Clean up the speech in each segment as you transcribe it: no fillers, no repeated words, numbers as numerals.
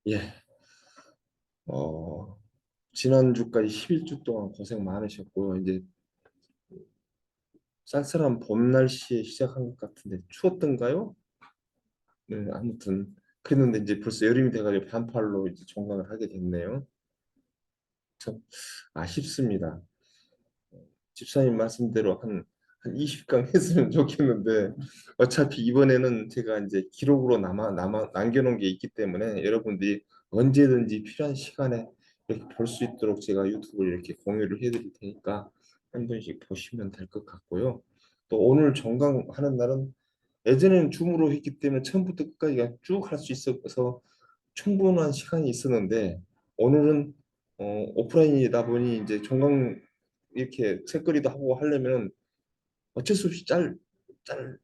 예. 어, 지난주까지 11주 동안 고생 많으셨고요. 이제 쌀쌀한 봄 날씨에 시작한 것 같은데 추웠던가요? 네, 아무튼 그랬는데 이제 벌써 여름이 돼가지고 반팔로 이제 종강을 하게 됐네요. 참 아쉽습니다. 집사님 말씀대로 한 20강 했으면 좋겠는데 어차피 이번에는 제가 이제 기록으로 남겨놓은 게 있기 때문에 여러분들이 언제든지 필요한 시간에 이렇게 볼 수 있도록 제가 유튜브를 이렇게 공유를 해드릴 테니까 한 번씩 보시면 될 것 같고요. 또 오늘 정강하는 날은 예전에는 줌으로 했기 때문에 처음부터 끝까지 그냥 쭉 할 수 있어서 충분한 시간이 있었는데 오늘은 오프라인이다 보니 이제 종강 이렇게 책거리도 하고 하려면 어쩔 수 없이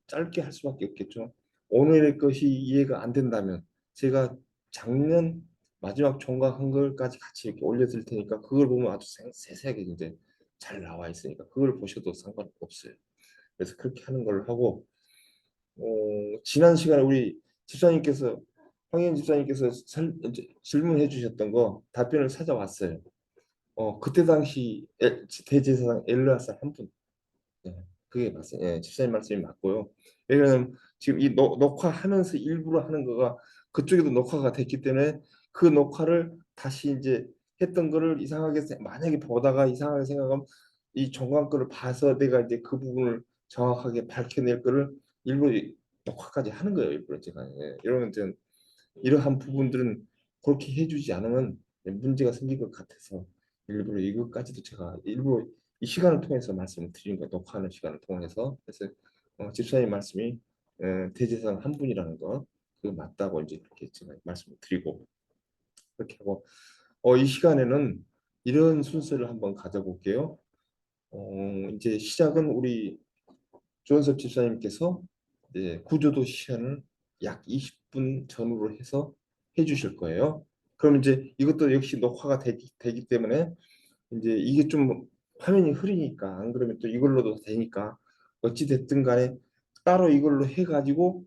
짧게 할 수밖에 없겠죠. 오늘의 것이 이해가 안 된다면 제가 작년 마지막 종강한 걸까지 같이 이렇게 올려드릴 테니까 그걸 보면 아주 세세하게 이제 잘 나와 있으니까 그걸 보셔도 상관없어요. 그래서 그렇게 하는 걸로 하고 지난 시간에 우리 집사님께서 황현 집사님께서 질문해 주셨던 거 답변을 찾아왔어요. 그때 당시 대제사장 엘르아살 한 분. 네, 그게 맞어요. 예, 집사님 말씀이 맞고요. 왜냐면 지금 이 녹화하면서 일부러 하는 거가 그쪽에도 녹화가 됐기 때문에 그 녹화를 다시 이제 했던 거를 이상하게 만약에 보다가 이상하게 생각하면 이 정관 거를 봐서 내가 이제 그 부분을 정확하게 밝혀낼 거를 일부러 녹화까지 하는 거예요. 일부러 제가 이러면 좀 이러한 부분들은 그렇게 해주지 않으면 문제가 생길 것 같아서 일부러 이것까지도 제가 일부러 이 시간을 통해서 말씀을 드린 거예요. 녹화하는 시간을 통해서. 그래서 집사님 말씀이 대제사장 한 분이라는 거 그거 맞다고 이제 그렇게 제가 말씀을 드리고 그렇게 하고 이 시간에는 이런 순서를 한번 가져볼게요. 이제 시작은 우리 조은섭 집사님께서 이제 구조도 시연을 약 20분 전후로 해서 해주실 거예요. 그럼 이제 이것도 역시 녹화가 되기 때문에 이제 이게 좀 화면이 흐리니까 안 그러면 또 이걸로도 되니까 어찌 됐든 간에 따로 이걸로 해가지고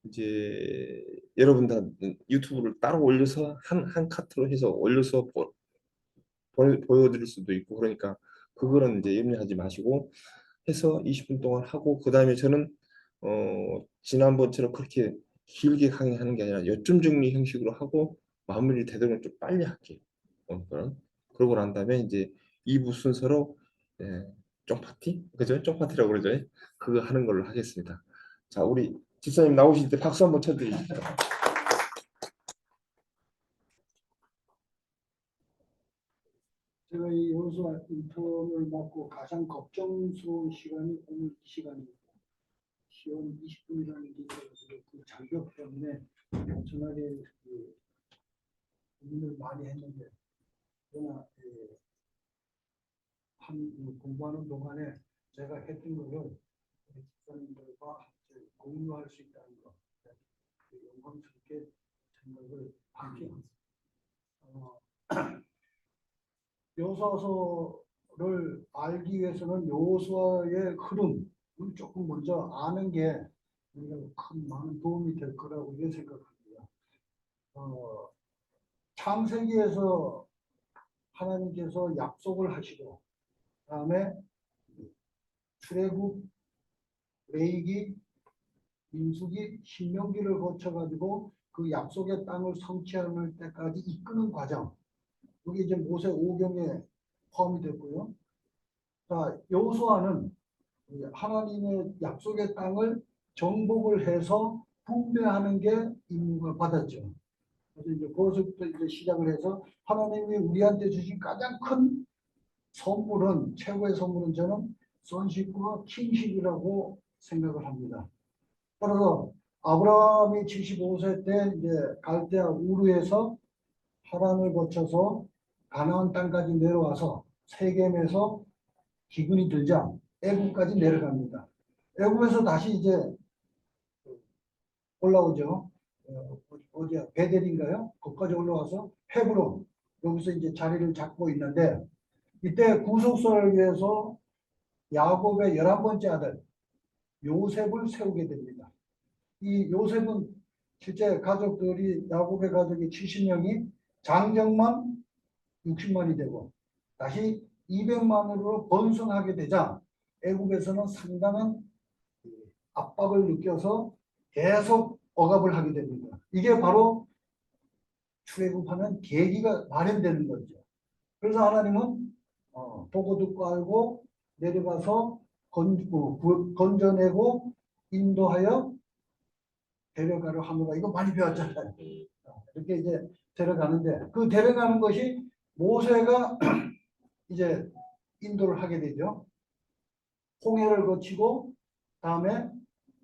이제 여러분 다 유튜브를 따로 올려서 한 카트로 해서 올려서 보여드릴 수도 있고 그러니까 그거는 이제 염려하지 마시고 해서 20분 동안 하고 그 다음에 저는 지난번처럼 그렇게 길게 강의하는 게 아니라 요점 정리 형식으로 하고 마무리 되도록 좀 빨리 할게요. 오늘은 그러고 난 다음에 이제 2부 순서로 예, 쫑파티 그죠? 쫑파티라고 그러죠. 그거 하는 걸로 하겠습니다. 자 우리 집사님 나오실 때 박수 한번 쳐드리시죠. 제가 이 여호수아 인턴을 맡고 가장 걱정스러운 시간이 오늘 시간입니다. 시험 20분이라는 게 있어서 그 장벽 때문에 엄청나게 고민을 많이 했는데 그러나 공부하는 동안에 제가 했던 것을 우리 집사님들과 공유할 수 있다는 것 영광스럽게 생각을 합니다. 여호수아서를 알기 위해서는 여호수아의 흐름을 조금 먼저 아는 게 큰 많은 도움이 될 거라고 생각합니다. 창세기에서 하나님께서 약속을 하시고 그다음에 출애굽, 레위기, 민수기, 신명기를 거쳐가지고 그 약속의 땅을 성취하는 때까지 이끄는 과정. 이게 이제 모세 오경에 포함이 됐고요. 자, 여호수아는 하나님의 약속의 땅을 정복을 해서 분배하는 게 임무가 받았죠. 그래서 이제 그것부터 이제 시작을 해서 하나님이 우리한테 주신 가장 큰 선물은 최고의 선물은 저는 sonship과 kingship이라고 생각을 합니다. 따라서 아브라함이 75세 때 이제 갈대아 우르에서 하란을 거쳐서 가나안 땅까지 내려와서 세겜에서 기근이 들자 애굽까지 내려갑니다. 애굽에서 다시 이제 올라오죠. 어디야? 베델인가요? 거기까지 올라와서 헤브론 여기서 이제 자리를 잡고 있는데 이때 구속사를 위해서 야곱의 11번째 아들 요셉을 세우게 됩니다. 이 요셉은 실제 가족들이 야곱의 가족이 70명이 장정만 60만이 되고 다시 200만으로 번성하게 되자 애굽에서는 상당한 압박을 느껴서 계속 억압을 하게 됩니다. 이게 바로 출애굽하는 계기가 마련되는 거죠. 그래서 하나님은 보고 듣고 알고 내려가서 건져내고 인도하여 데려가려 하노라. 이거 많이 배웠잖아요. 이렇게 이제 데려가는데 그 데려가는 것이 모세가 이제 인도를 하게 되죠. 홍해를 거치고 다음에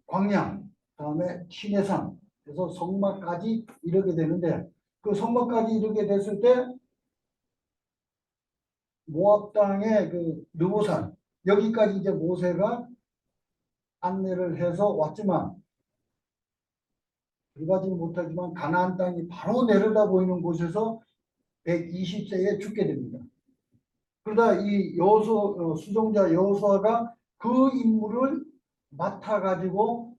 광야, 다음에 시내산, 그래서 성막까지 이르게 되는데 그 성막까지 이르게 됐을 때 모압 땅의 그 느보산 여기까지 이제 모세가 안내를 해서 왔지만 들어가지는 못하지만 가나안 땅이 바로 내려다 보이는 곳에서 120세에 죽게 됩니다. 그러다 이 수종자 여호수아가 그 임무를 맡아가지고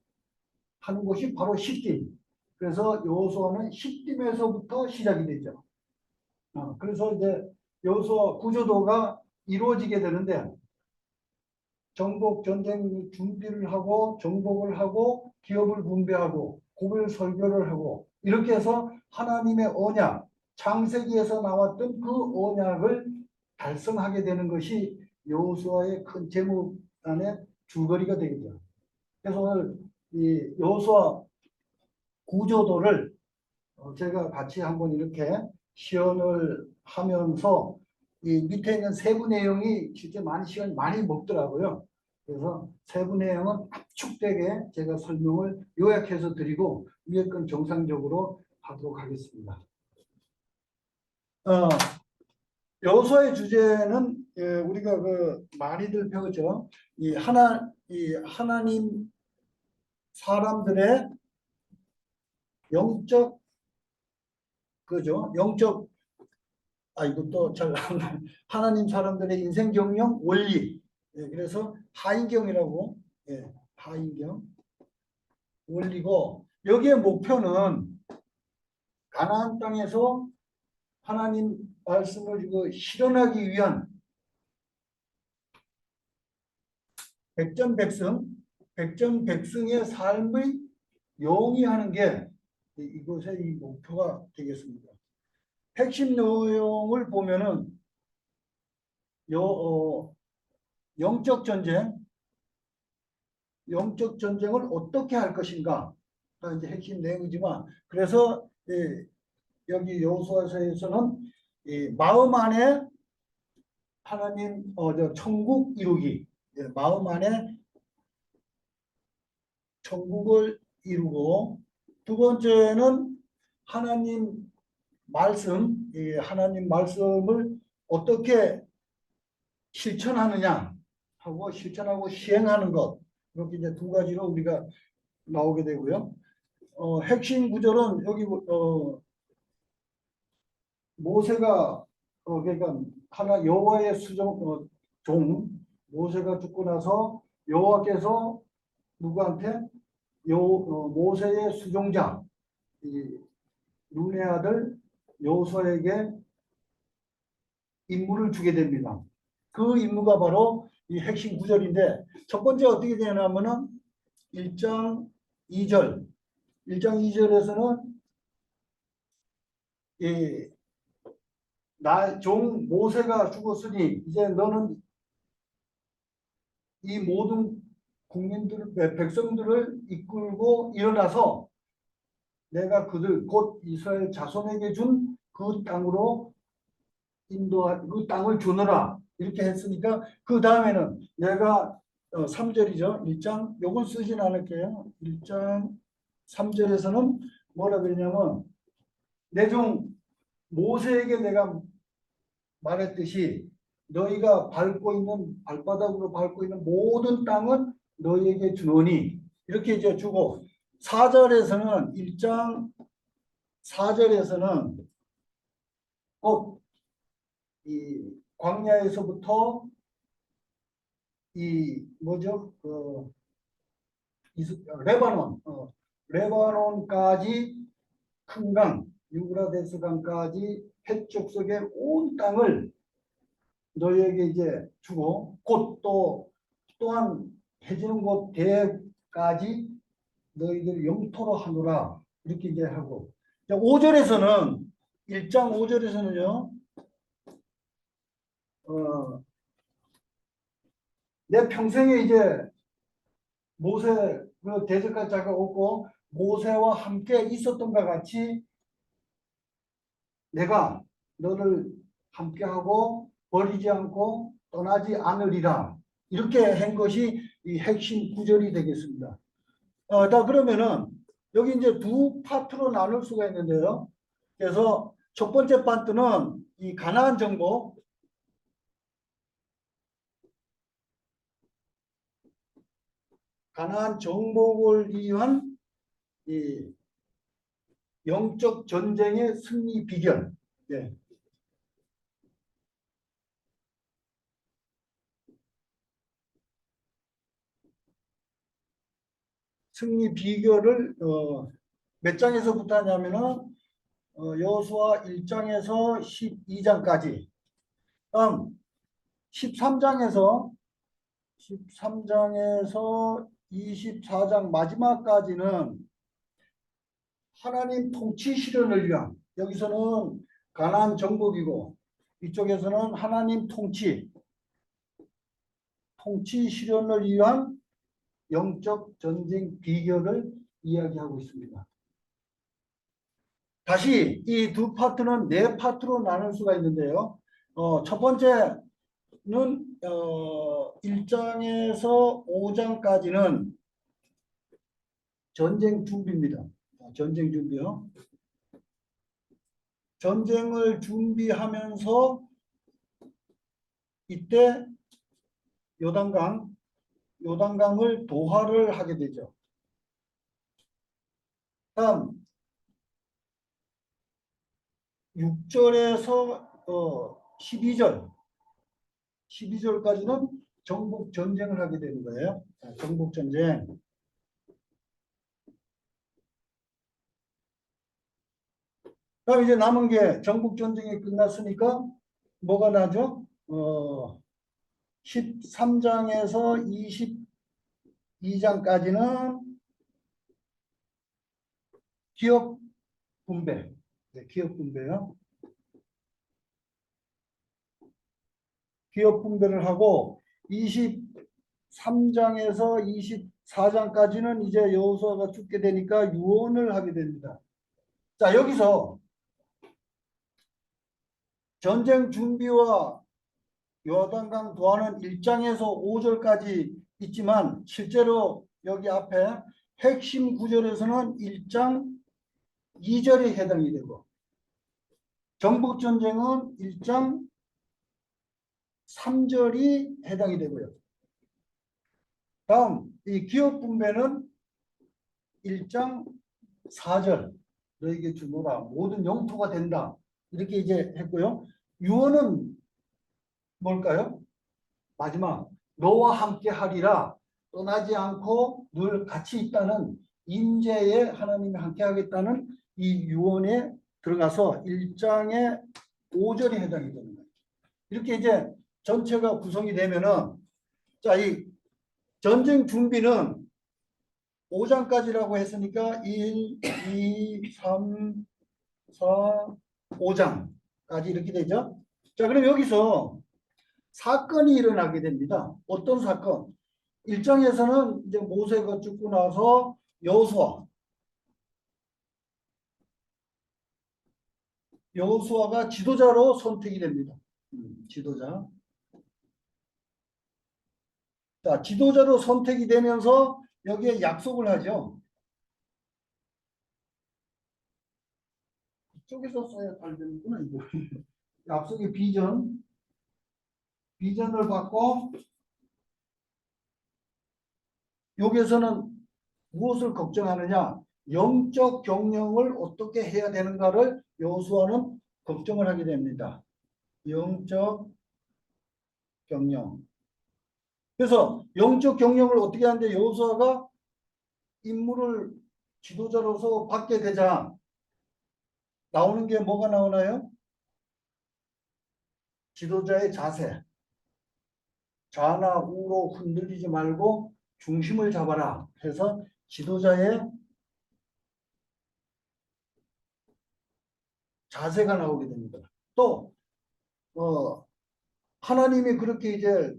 하는 것이 바로 십김. 그래서 여호수아는 십김에서부터 시작이 되죠. 그래서 이제 여호수아 구조도가 이루어지게 되는데 정복 전쟁 준비를 하고 정복을 하고 기업을 분배하고 고별 설교를 하고 이렇게 해서 하나님의 언약 창세기에서 나왔던 그 언약을 달성하게 되는 것이 여호수아의 큰 제목안의 줄거리가 되겠죠. 그래서 오늘 이 여호수아 구조도를 제가 같이 한번 이렇게 시연을 하면서 이 밑에 있는 세부 내용이 실제 시간이 많이 먹더라고요. 그래서 세부 내용은 압축되게 제가 설명을 요약해서 드리고 위에 건 정상적으로 하도록 하겠습니다. 여호수아의 주제는 우리가 많이들 배우죠. 이 하나님 사람들의 영적 영적 이것도 잘 하나님 사람들의 인생 경영 원리. 그래서 하인경이라고 하인경 원리고 여기에 목표는 가나안 땅에서 하나님 말씀을 실현하기 위한 백전백승의 삶의 영위하는 게 이것의 이 목표가 되겠습니다. 핵심 내용을 보면은 영적 전쟁을 어떻게 할 것인가 이제 핵심 내용이지만 그래서 여기 여호수아서에서는 마음 안에 하나님 천국 이루기 마음 안에 천국을 이루고 두 번째는 하나님 말씀을 어떻게 실천하느냐 하고 실천하고 시행하는 것 이렇게 이제 두 가지로 우리가 나오게 되고요. 핵심 구절은 여기 모세가 그러니까 여호와의 종 모세가 죽고 나서 여호와께서 누구한테 모세의 수종자 눈의 아들 여호수아에게 임무를 주게 됩니다. 그 임무가 바로 이 핵심 구절인데 첫 번째 어떻게 되냐면은 1장 2절에서는 나 종 모세가 죽었으니 이제 너는 이 모든 백성들을 이끌고 일어나서 내가 그들 곧 이스라엘 자손에게 준 그 땅으로 그 땅을 주너라 이렇게 했으니까 그 다음에는 내가 3절이죠. 1장 요걸 쓰진 않을게요. 1장 3절에서는 뭐라 그러냐면 내 종 모세에게 내가 말했듯이 너희가 발바닥으로 밟고 있는 모든 땅은 너희에게 주노니 이렇게 이제 주고 4절에서는 1장 4절에서는 곧 이 광야에서부터 이 레바논 레바논까지 큰 강, 유브라데스 강까지 해족속의 온 땅을 너희에게 이제 주고 곧 또한 해지는 곳 대까지 너희들 영토로 하노라 이렇게 이제 하고 5절에서는 1장 5절에서는요 내 평생에 이제 모세 그 대적할 자가 없고 모세와 함께 있었던 것 같이 내가 너를 함께하고 버리지 않고 떠나지 않으리라 이렇게 한 것이 이 핵심 구절이 되겠습니다. 자 그러면은 여기 이제 두 파트로 나눌 수가 있는데요. 그래서 첫 번째 파트는 이 가나안 정복, 가나안 정복을 위한 이 영적 전쟁의 승리 비결. 예. 승리 비결을 몇 장에서부터 하냐면은 여호수아 1장에서 12장까지. 다음 13장에서 24장 마지막까지는 하나님 통치 실현을 위한 여기서는 가나안 정복이고 이쪽에서는 하나님 통치 실현을 위한 영적 전쟁 비결을 이야기하고 있습니다. 다시 이 두 파트는 네 파트로 나눌 수가 있는데요. 첫 번째는 1장에서 5장까지는 전쟁 준비입니다. 전쟁 준비요. 전쟁을 준비하면서 이때 요단강을 도하를 하게 되죠. 다음 6절에서 12절까지는 정복 전쟁을 하게 되는 거예요. 정복 전쟁. 그럼 이제 남은 게 정복 전쟁이 끝났으니까 뭐가 나죠? 13장에서 22장까지는 기업 분배. 네, 기업 분배요. 기업 분배를 하고 23장에서 24장까지는 이제 여호수아가 죽게 되니까 유언을 하게 됩니다. 자, 여기서 전쟁 준비와 요단강 도하는 1장에서 5절까지 있지만 실제로 여기 앞에 핵심 구절에서는 1장 2절에 해당이 되고 정복전쟁은 1장 3절이 해당이 되고요. 다음 이 기업 분배는 1장 4절 너에게 주노라 모든 영토가 된다 이렇게 이제 했고요. 유언은 뭘까요? 마지막 너와 함께 하리라 떠나지 않고 늘 같이 있다는 임재에 하나님이 함께 하겠다는 이 유언에 들어가서 1장의 5절이 해당이 되는 거예요. 이렇게 이제 전체가 구성이 되면은 자, 이 전쟁 준비는 5장까지라고 했으니까 1, 2, 3, 4, 5장까지 이렇게 되죠. 자, 그럼 여기서 사건이 일어나게 됩니다. 어떤 사건? 1장에서는 이제 모세가 죽고 나서 여호수아가 지도자로 선택이 됩니다. 지도자. 자, 지도자로 선택이 되면서 여기에 약속을 하죠. 이쪽에서 써야 잘 되는구나, 이거. 약속의 비전을 받고 여기에서는 무엇을 걱정하느냐? 영적 경영을 어떻게 해야 되는가를 여호수아는 걱정을 하게 됩니다. 영적 경영. 그래서 영적 경영을 어떻게 하는데 여호수아가 임무를 지도자로서 받게 되자 나오는 게 뭐가 나오나요? 지도자의 자세. 좌나 우로 흔들리지 말고 중심을 잡아라 해서 지도자의 자세가 나오게 됩니다. 또 하나님이 그렇게 이제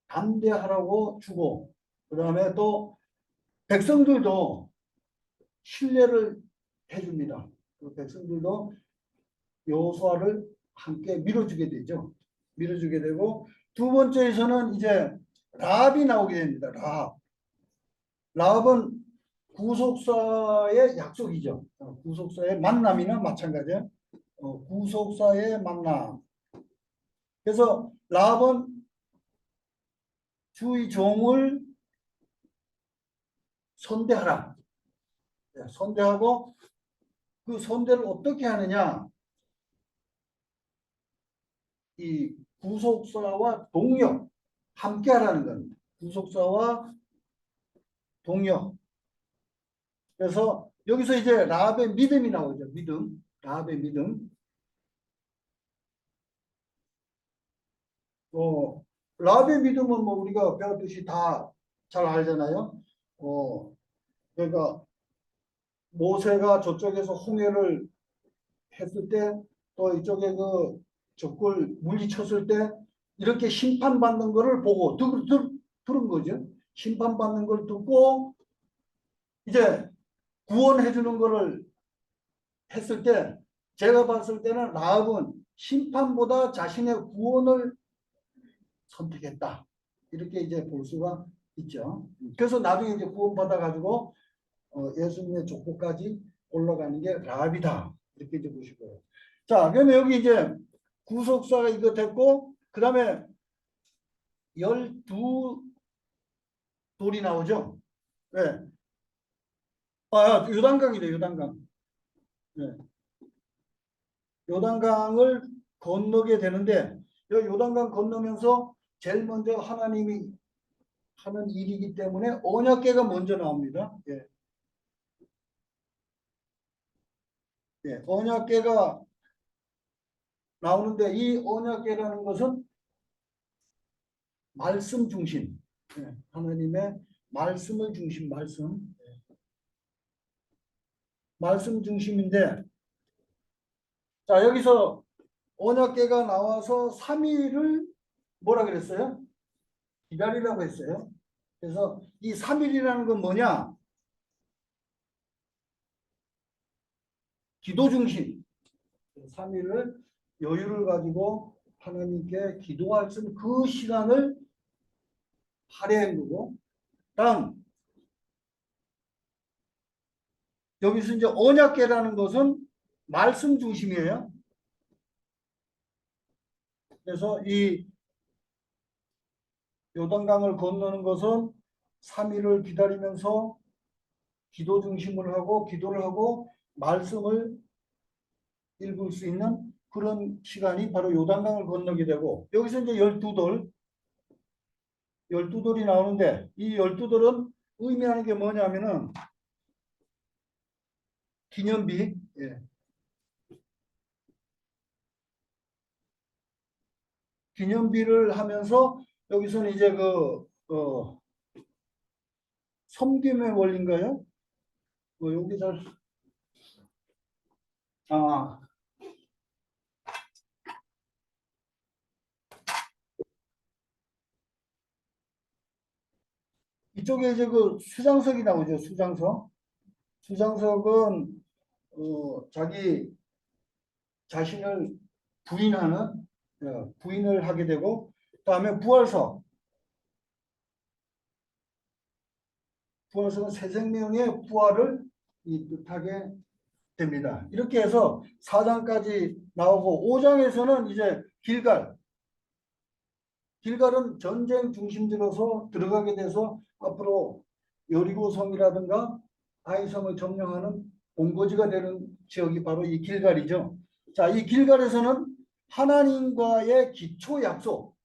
담대하라고 주고, 그 다음에 또 백성들도 신뢰를 해줍니다. 그 백성들도 여호수아를 함께 밀어주게 되죠. 밀어주게 되고, 두 번째에서는 이제 라합이 나오게 됩니다. 라합. 라합은 구속사의 약속이죠. 구속사의 만남이나 마찬가지예요. 구속사의 만남. 그래서 라합은 주의 종을 선대하라. 선대하고 그 선대를 어떻게 하느냐? 이 구속사와 동역 함께 하라는 겁니다. 구속사와 동역. 그래서 여기서 이제 라합의 믿음이 나오죠. 믿음. 라합의 믿음. 라합의 믿음은 뭐 우리가 배웠듯이 다 잘 알잖아요. 그러니까 모세가 저쪽에서 홍해를 했을 때, 또 이쪽에 그 적을 물리쳤을 때 이렇게 심판받는 거를 보고 들은 거죠. 심판받는 걸 듣고 이제 구원해 주는 거를 했을 때, 제가 봤을 때는 라합은 심판보다 자신의 구원을 선택했다. 이렇게 이제 볼 수가 있죠. 그래서 나중에 이제 구원받아 가지고 예수님의 족보까지 올라가는 게 라합이다. 이렇게 이제 보시고요. 자, 그러면 여기 이제 구속사가 이거 됐고, 그 다음에 12 돌이 나오죠. 네. 요단강이래, 요단강. 네. 요단강을 건너게 되는데, 요단강 건너면서 제일 먼저 하나님이 하는 일이기 때문에 언약궤가 먼저 나옵니다. 예. 예. 언약궤가 나오는데, 이 언약궤라는 것은 말씀 중심. 예. 하나님의 말씀을 중심, 말씀. 예. 말씀 중심인데, 자, 여기서 언약궤가 나와서 3일을 뭐라 그랬어요? 기다리라고 했어요. 그래서 이 3일이라는 건 뭐냐? 기도 중심. 3일을 여유를 가지고 하나님께 기도할 수 있는 그 시간을 할애한 거고, 다음 여기서 이제 언약궤라는 것은 말씀 중심이에요. 그래서 이 요단강을 건너는 것은 3일을 기다리면서 기도 중심을 하고 기도를 하고 말씀을 읽을 수 있는 그런 시간이 바로 요단강을 건너게 되고, 여기서 이제 12돌, 12돌이 나오는데, 이 12돌은 의미하는 게 뭐냐면은 기념비. 예. 기념비를 하면서 여기서는 이제 섬김의 원리인가요? 여기 잘 이쪽에 이제 그 수장석이 나오죠. 수장석. 수장석은 자기 자신을 부인하는, 부인을 하게 되고, 그다음에 부활석. 부활석은 새 생명의 부활을 뜻하게 됩니다. 이렇게 해서 4장까지 나오고, 5장에서는 이제 길갈. 길갈은 전쟁 중심지로서 들어가게 돼서 앞으로 여리고성이라든가 아이성을 점령하는 본거지가 되는 지역이 바로 이 길갈이죠. 자, 이 길갈에서는 하나님과의 기초 약속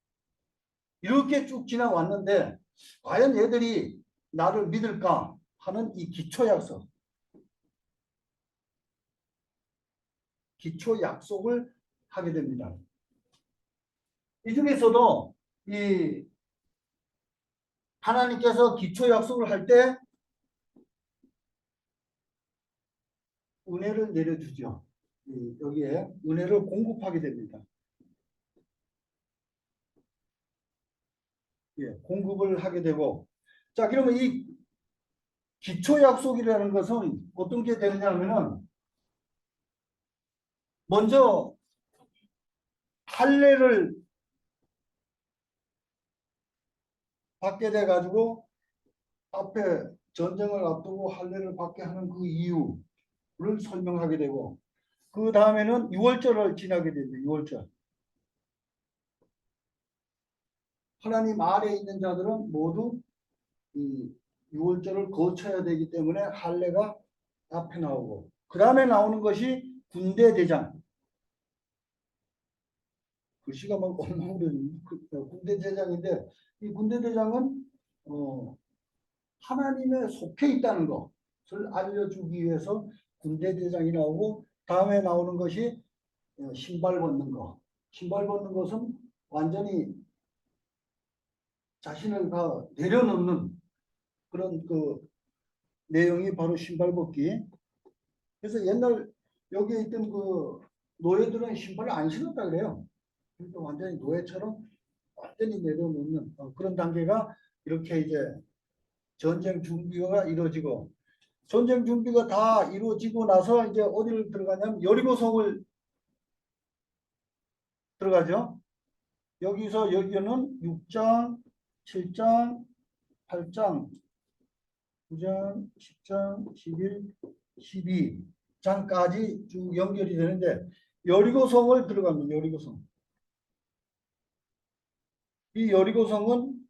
이렇게 쭉 지나왔는데, 과연 얘들이 나를 믿을까 하는 이 기초약속. 기초약속을 하게 됩니다. 이 중에서도 이 하나님께서 기초약속을 할 때 은혜를 내려주죠. 여기에 은혜를 공급하게 됩니다. 예, 공급을 하게 되고, 자, 그러면 이 기초 약속이라는 것은 어떤 게 되느냐면은 먼저 할례를 받게 돼 가지고 앞에 전쟁을 앞두고 할례를 받게 하는 그 이유를 설명하게 되고, 그 다음에는 유월절을 지나게 됩니다. 유월절. 하나님 아래에 있는 자들은 모두 이 유월절을 거쳐야 되기 때문에 할례가 앞에 나오고, 그 다음에 나오는 것이 군대 대장. 글씨가 막 엉망으로 군대 대장인데, 이 군대 대장은 하나님에 속해 있다는 것을 알려주기 위해서 군대 대장이 나오고, 다음에 나오는 것이 신발 벗는 것. 신발 벗는 것은 완전히 자신을 다 내려놓는 그런 그 내용이 바로 신발 벗기. 그래서 옛날 여기에 있던 그 노예들은 신발을 안 신었다 그래요. 그러니까 완전히 노예처럼 완전히 내려놓는 그런 단계가 이렇게 이제 전쟁 준비가 이루어지고, 전쟁 준비가 다 이루어지고 나서 이제 어디를 들어가냐면 여리고성을 들어가죠. 여기서 여기는 6장, 7장, 8장, 9장, 10장, 11, 12장까지 쭉 연결이 되는데, 여리고성을 들어갑니다. 여리고성. 이 여리고성은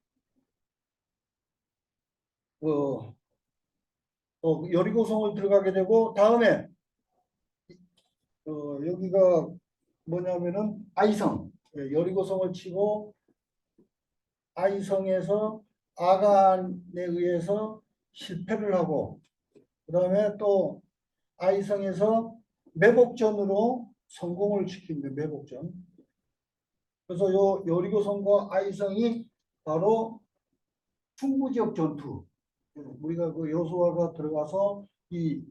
여리고성을 들어가게 되고, 다음에 여기가 뭐냐면은 아이성. 예, 여리고성을 치고 아이성에서 아간에 의해서 실패를 하고, 그 다음에 또 아이성에서 매복전으로 성공을 시킵니다. 매복전. 그래서 요 여리고성과 아이성이 바로 충무지역 전투. 우리가 그 여호수아가 들어가서 이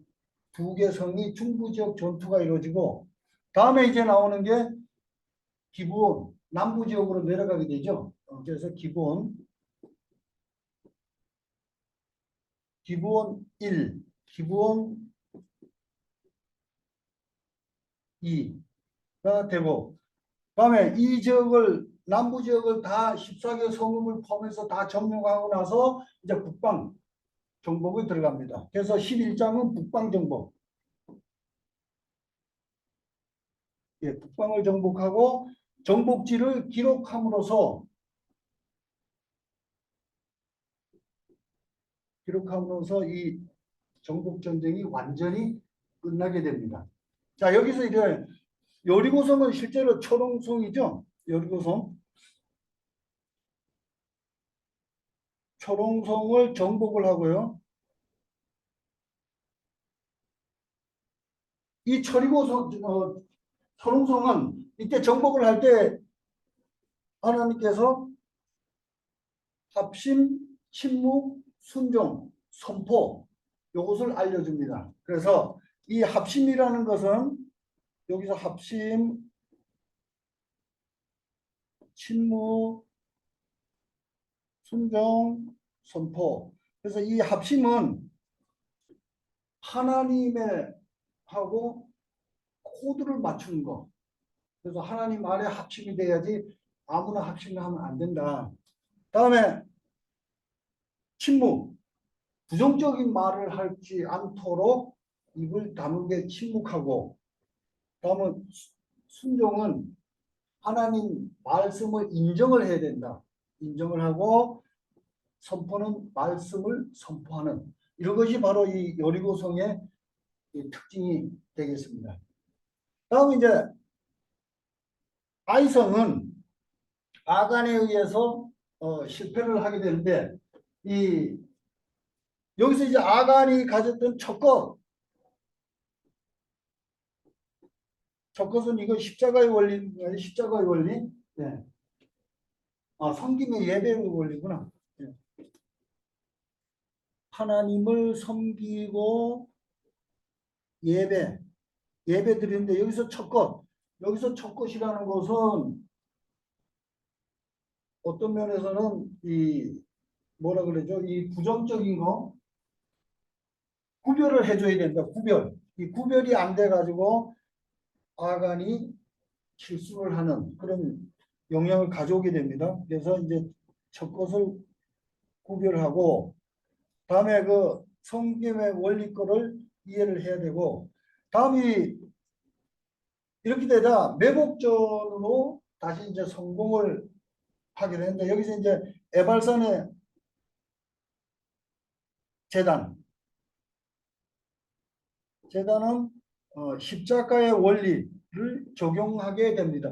두 개 성이 충무지역 전투가 이루어지고, 다음에 이제 나오는 게 기브온 남부 지역으로 내려가게 되죠. 그래서 기브온 1, 기브온 2가 되고, 그다음에 이 지역을 남부 지역을 다 14개 성읍을 포함해서 다 점령하고 나서 이제 북방 정복에 들어갑니다. 그래서 11장은 북방 정복. 예, 북방을 정복하고 정복지를 기록함으로써 이 정복 전쟁이 완전히 끝나게 됩니다. 자, 여기서 이제 여리고성은 실제로 초롱성이죠. 여리고성. 초롱성을 정복을 하고요. 이 초롱성은 이때 정복을 할 때 하나님께서 합심, 침묵, 순종, 선포 이것을 알려줍니다. 그래서 이 합심이라는 것은 여기서 합심, 침묵, 순종, 선포. 그래서 이 합심은 하나님의 하고 코드를 맞추는 거. 그래서 하나님 안에 합심이 돼야지 아무나 합심을 하면 안 된다. 다음에 침묵. 부정적인 말을 하지 않도록 입을 다물게 침묵하고, 다음은 순종은 하나님 말씀을 인정을 해야 된다. 인정을 하고, 선포는 말씀을 선포하는, 이런 것이 바로 이 여리고성의 특징이 되겠습니다. 다음 이제 아이성은 아간에 의해서 실패를 하게 되는데, 이 여기서 이제 아간이 가졌던 첫 것, 첫 것은 이거 십자가의 원리인가요? 십자가의 원리? 네. 아, 섬김의 예배의 원리구나. 네. 하나님을 섬기고 예배 드리는데 여기서 첫 것, 여기서 첫 것이라는 것은 어떤 면에서는 이 뭐라 그러죠? 이 부정적인 거 구별을 해줘야 된다. 구별. 이 구별이 안 돼 가지고 아간이 실수를 하는 그런 영향을 가져오게 됩니다. 그래서 이제 첫 것을 구별하고 다음에 그 성경의 원리 거를 이해를 해야 되고 다음이 이렇게 되다 매복전으로 다시 이제 성공을 하게 되는데 여기서 이제 에발산의 재단은 십자가의 원리를 적용하게 됩니다.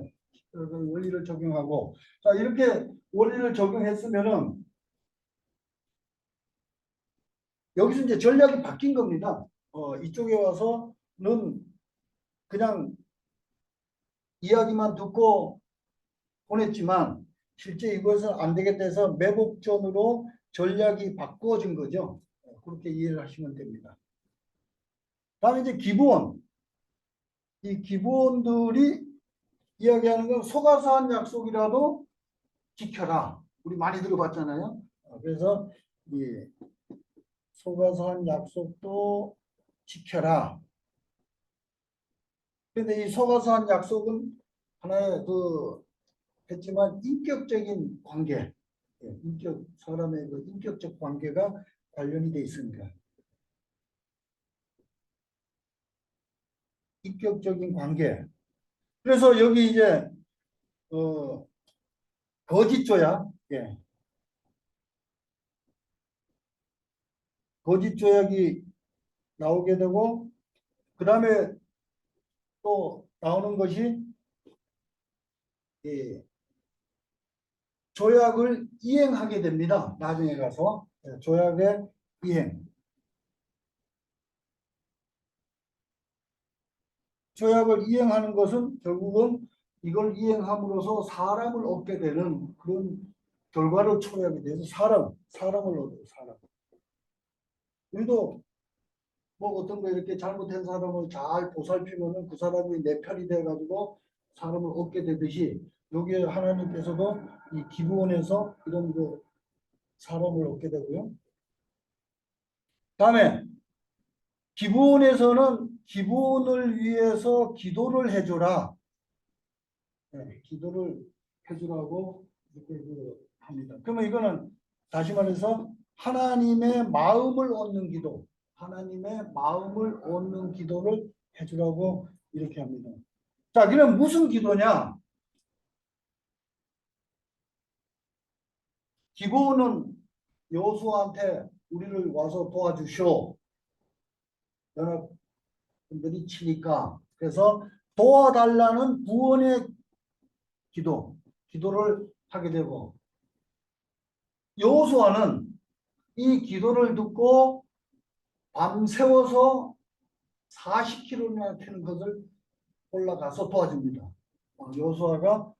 그 원리를 적용하고 자 이렇게 원리를 적용했으면은 여기서 이제 전략이 바뀐 겁니다. 이쪽에 와서는 그냥 이야기만 듣고 보냈지만 실제 이것은 안 되겠다 해서 매복전으로 전략이 바꾸어진 거죠. 그렇게 이해를 하시면 됩니다. 다음에 이제 기본. 이 기본들이 이야기하는 건 속아서 한 약속이라도 지켜라. 우리 많이 들어봤잖아요. 그래서 이 속아서 한 약속도 지켜라. 그런데 이 속아서 한 약속은 하나의 그 했지만 인격적인 관계, 인격 사람의 그 인격적 관계가 관련이 돼 있습니다. 인격적인 관계. 그래서 여기 이제 거짓 조약, 거짓 조약이 나오게 되고 그 다음에 또 나오는 것이 예, 조약을 이행하게 됩니다. 나중에 가서 조약의 이행. 조약을 이행하는 것은 결국은 이걸 이행함으로써 사람을 얻게 되는 그런 결과를 초래하게 돼서 사람을 얻어요. 사람. 우리도 뭐 어떤 거 이렇게 잘못한 사람을 잘 보살피면은 그 사람이 내 편이 돼가지고 사람을 얻게 되듯이 여기에 하나님께서도 이 기부원에서 이런 그 사람을 얻게 되고요. 다음에 기부원에서는 기부원을 위해서 기도를 해줘라. 기도를 해주라고 이렇게 합니다. 그러면 이거는 다시 말해서 하나님의 마음을 얻는 기도, 하나님의 마음을 얻는 기도를 해주라고 이렇게 합니다. 자, 그럼 무슨 기도냐? 기부는 여호수아한테 우리를 와서 도와주시오. 여러분들이 치니까. 그래서 도와달라는 구원의 기도를 하게 되고 여호수아는 이 기도를 듣고 밤새워서 40km나 되는 것을 올라가서 도와줍니다. 여호수아가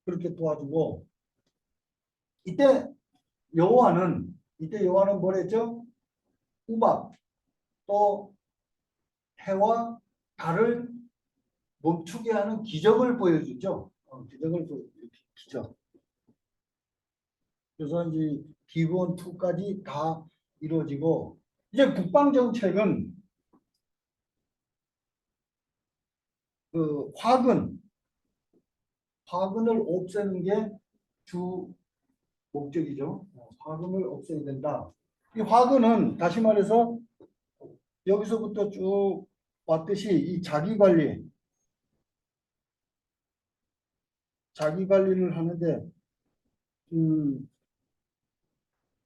그렇게 도와주고 이때 여호와는 뭐랬죠? 우박 또 해와 달을 멈추게 하는 기적을 보여주죠. 기적을 보여주죠. 기적. 그래서 이제 기본 2까지 다 이루어지고 이제 국방 정책은 그 화근을 없애는 게 주 목적이죠. 화근을 없애야 된다. 이 화근은 다시 말해서 여기서부터 쭉 왔듯이 이 자기 관리를 하는데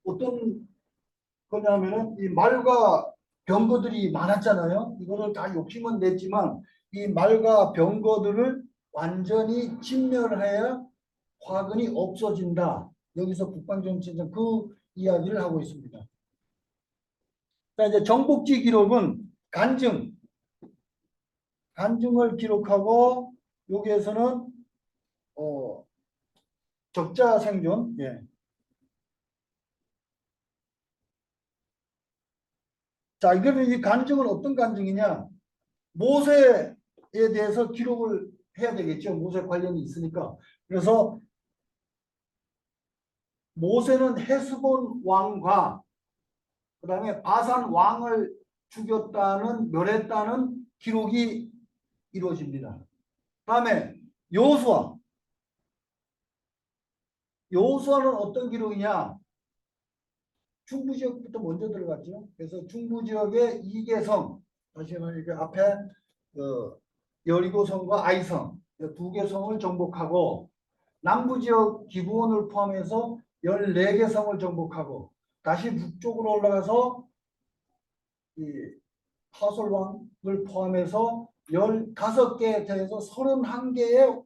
어떤 거냐면은 이 말과 병거들이 많았잖아요. 이거를 다 욕심은 냈지만 이 말과 병거들을 완전히 진멸해야 화근이 없어진다. 여기서 국방정책은 그 이야기를 하고 있습니다. 자, 이제 정복지 기록은 간증을 기록하고 여기에서는 적자 생존. 예. 자, 이거는 이 간증은 어떤 간증이냐? 모세에 대해서 기록을 해야 되겠죠. 모세 관련이 있으니까. 그래서 모세는 헤스본 왕과 그다음에 바산 왕을 죽였다는 멸했다는 기록이 이루어집니다. 다음에 여호수아. 여호수아는 어떤 기록이냐? 중부 지역부터 먼저 들어갔죠. 그래서 중부 지역의 2개 성, 다시 말하면 앞에 여리고성과 아이성 2개 성을 정복하고 남부 지역 기브온을 포함해서 14개 성을 정복하고 다시 북쪽으로 올라가서 이 하솔 왕을 포함해서 15개에 대해서 31개의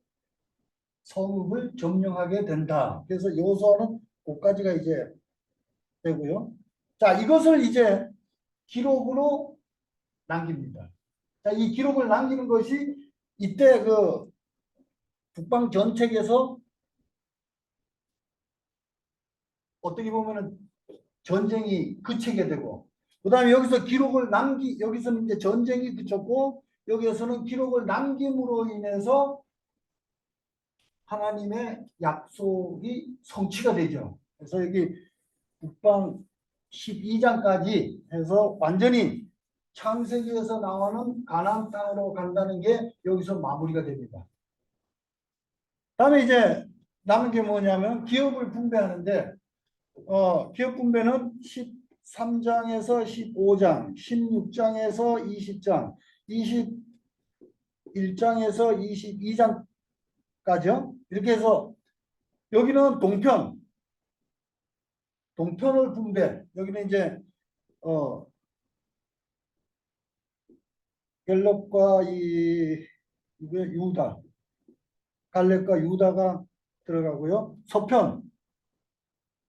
성읍을 점령하게 된다. 그래서 여호수아는 그까지가 이제 되고요. 자, 이것을 이제 기록으로 남깁니다. 자, 이 기록을 남기는 것이 이때 그 북방 전책에서 어떻게 보면은 전쟁이 그치게 되고, 그 다음에 여기서 여기서는 이제 전쟁이 그쳤고, 여기에서는 기록을 남김으로 인해서 하나님의 약속이 성취가 되죠. 그래서 여기 북방 12장까지 해서 완전히 창세기에서 나오는 가나안 땅으로 간다는 게 여기서 마무리가 됩니다. 다음에 이제 남은 게 뭐냐면 기업을 분배하는데 기업 분배는 13장에서 15장, 16장에서 20장, 21장에서 22장까지요. 이렇게 해서 여기는 동편을 분배. 여기는 이제 갤럽과 이게 유다, 갈렙과 유다가 들어가고요.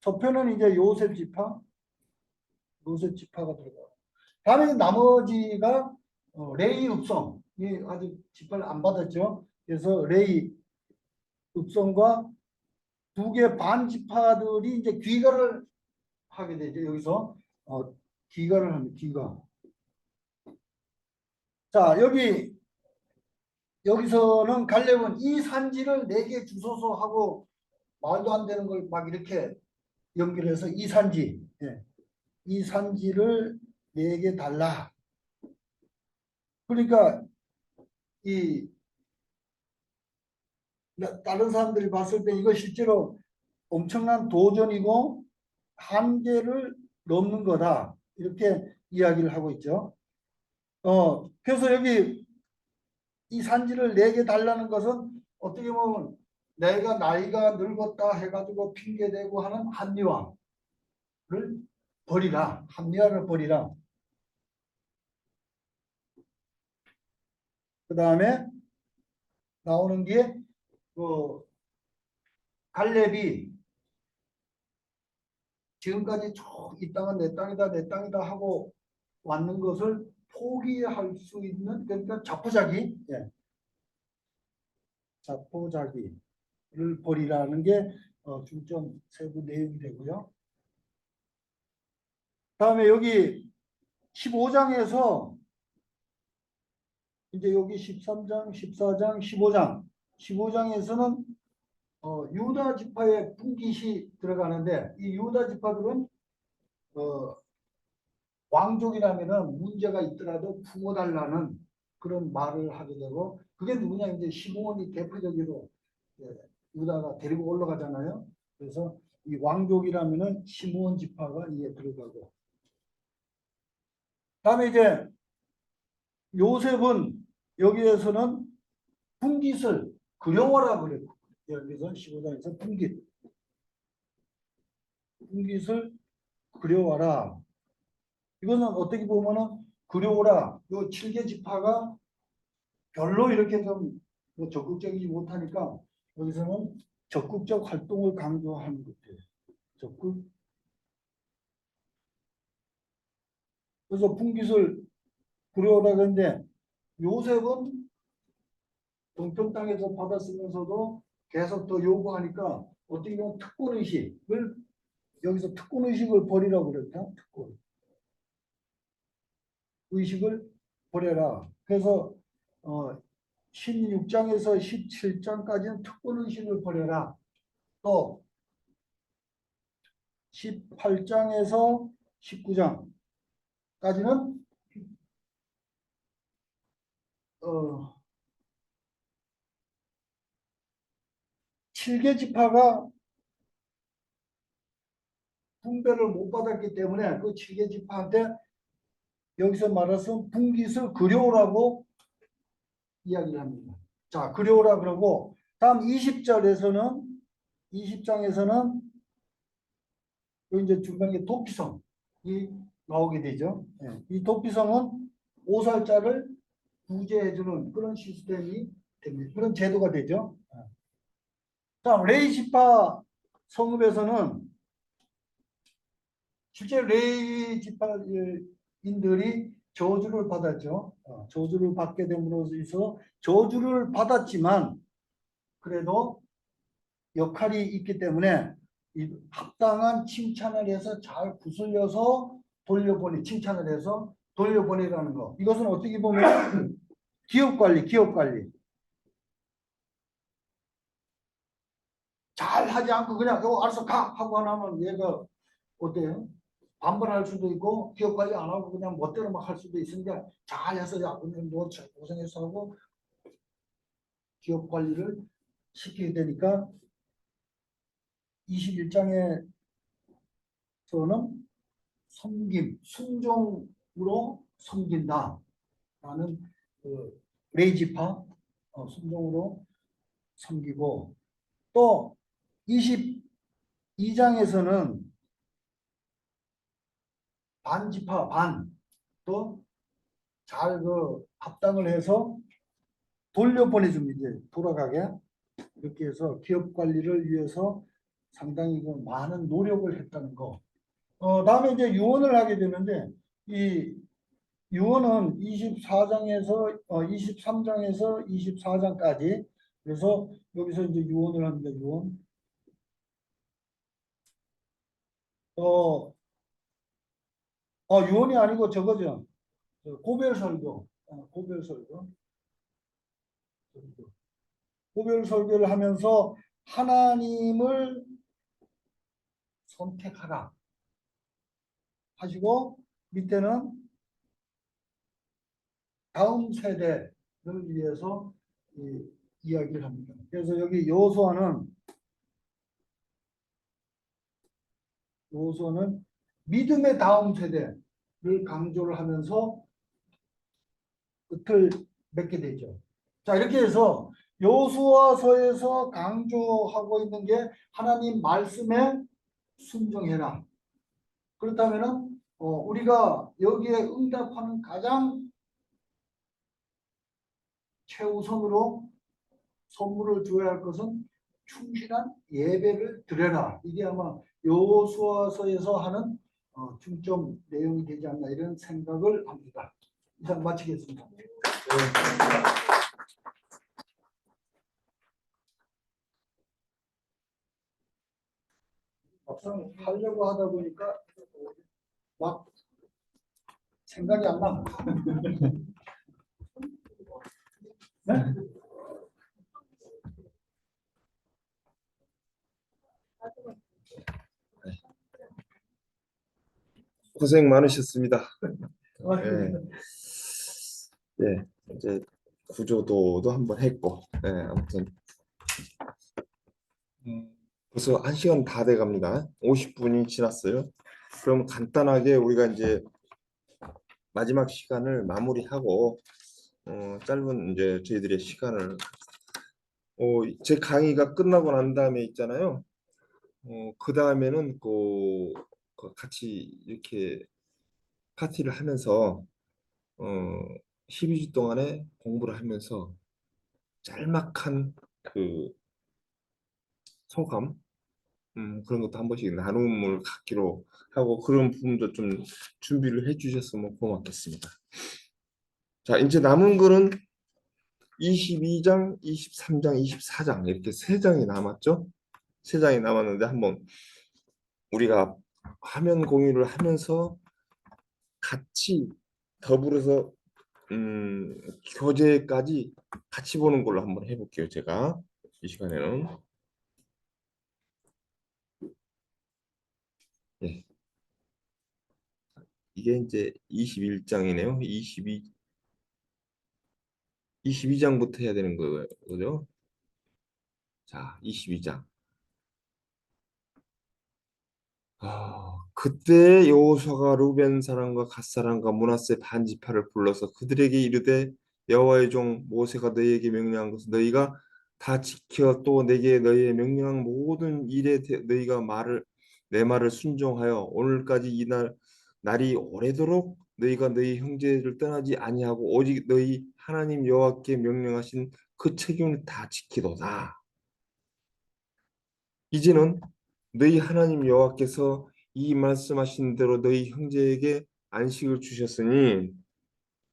서편은 이제 요셉 지파가 들어가고. 다음에 나머지가 레위 읍성이 아직 지파를 안 받았죠. 그래서 레위 읍성과 2개 반 지파들이 이제 귀가를 하게 되죠. 여기서 귀가를 합니다. 귀가. 자, 여기서는 갈렙은 이 산지를 내게 주소서 하고 말도 안 되는 걸 막 이렇게 연결해서 이 산지를 내게 달라. 그러니까 이 다른 사람들이 봤을 때 이거 실제로 엄청난 도전이고 한계를 넘는 거다. 이렇게 이야기를 하고 있죠. 그래서 여기 이 산지를 내게 달라는 것은 어떻게 보면 내가 나이가 늙었다 해가지고 핑계대고 하는 합리화를 버리라. 합리화를 버리라. 그 다음에 나오는 게 갈렙이 지금까지 이 땅은 내 땅이다 내 땅이다 하고 왔는 것을 포기할 수 있는, 그러니까 자포자기를 버리라는 게 중점 세부 내용이 되고요. 다음에 여기 15장에서 이제 여기 13장, 14장, 15장에서는 유다 지파의 분깃이 들어가는데 이 유다 지파들은 왕족이라면은 문제가 있더라도 품어달라는 그런 말을 하게 되고, 그게 누구냐, 이제 시므온이 대표적으로 유다가 데리고 올라가잖아요. 그래서 이 왕족이라면은 시므온 지파가 이에 들어가고, 다음에 이제 요셉은 여기에서는 분깃을 그려와라 그랬고, 여기서 15장에서 분깃을 그려와라. 이거는 어떻게 보면은 그려오라. 요 7개 지파가 별로 이렇게 좀 적극적이지 못하니까 여기서는 적극적 활동을 강조하는 것 같아요. 적극 그래서 분깃을 그려오라 그랬는데 요셉은 동평 땅에서 받았으면서도 계속 더 요구하니까 어떻게 보면 특권 의식을 여기서 특권 의식을 버리라고 그랬다. 특권 의식을 버려라. 그래서 16장에서 17장까지는 특권 의식을 버려라. 또 18장에서 19장까지는 7개 지파가 분배를 못 받았기 때문에 그 7개 지파한테 여기서 말해서 분깃을 그려오라고 이야기를 합니다. 자, 그려오라 그러고 다음 20절에서는 20장에서는 이제 중간에 도피성이 나오게 되죠. 예, 이 도피성은 오살자를 구제해주는 그런 시스템이 됩니다. 그런 제도가 되죠. 자, 레이 지파 성읍에서는 실제 레이 지파인들이 저주를 받았죠. 저주를 받게 됨으로써 저주를 받았지만 그래도 역할이 있기 때문에 이 합당한 칭찬을 해서 잘 구슬려서 칭찬을 해서 돌려보내라는 거. 이것은 어떻게 보면 기업 관리. 잘 하지 않고 그냥 알아서 가 하고 나면 얘가 어때요? 반발할 수도 있고 기업 관리 안 하고 그냥 멋대로 막 할 수도 있으니까 잘해서 야 오늘 뭐 고생해서 하고 기업 관리를 시키게 되니까 21장에서는 순종으로 섬긴다라는 그 레이지파 순종으로 섬기고 또 22장에서는 반지파 반도 잘 합당을 해서 돌려보내줍니다. 이제 돌아가게 이렇게 해서 기업 관리를 위해서 상당히 많은 노력을 했다는 거. 다음에 이제 유언을 하게 되는데 이 유언은 24장에서 23장에서 24장까지 그래서 여기서 이제 유언을 합니다. 유언. 유언이 아니고 저거죠. 고별설교. 고별설교. 고별설교를 하면서 하나님을 선택하라 하시고 밑에는 다음 세대를 위해서 이야기를 합니다. 그래서 여기 여호수아는 믿음의 다음 세대를 강조를 하면서 끝을 맺게 되죠. 자, 이렇게 해서 여호수아서에서 강조하고 있는 게 하나님 말씀에 순종해라. 그렇다면은 우리가 여기에 응답하는 가장 최우선으로 선물을 주어야 할 것은 충실한 예배를 드려라. 이게 아마 여호수아서에서 하는 중점 내용이 되지 않나 이런 생각을 합니다. 이상 마치겠습니다. 막상 하려고 하다 보니까 막 생각이 안 나. 네? 고생 많으셨습니다. 네. 예, 이제 구조도도 한번 했고, 아무튼 벌써 1시간 다 돼갑니다. 50분이 지났어요. 그럼 간단하게 우리가 이제 마지막 시간을 마무리하고 짧은 이제 저희들의 시간을 제 강의가 끝나고 난 다음에 있잖아요. 그 다음에는 그 같이 이렇게 파티를 하면서 12주 동안에 공부를 하면서 짤막한 그 소감 그런 것도 한 번씩 나눔을 갖기로 하고 그런 부분도 좀 준비를 해주셨으면 고맙겠습니다. 자, 이제 남은 거는 22장, 23장, 24장 이렇게 세 장이 남았죠? 세 장이 남았는데 한번 우리가 화면 공유를 하면서 같이 더불어서 교재까지 같이 보는 걸로 한번 해볼게요. 제가 이 시간에는 예, 이게 이제 21장이네요. 22장부터 해야 되는 거죠. 자, 22장. 그때 여호수아가 루벤 사람과 갓 사람과 므낫세 반 지파를 불러서 그들에게 이르되 여호와의 종 모세가 너희에게 명령한 것을 너희가 다 지켜 또 내게 너희의 명령한 모든 일에 너희가 내 말을 순종하여 오늘까지 날이 오래도록 너희가 너희 형제를 떠나지 아니하고 오직 너희 하나님 여호와께 명령하신 그 책임을 다 지키도다. 이제는 너희 하나님 여호와께서 이 말씀하신 대로 너희 형제에게 안식을 주셨으니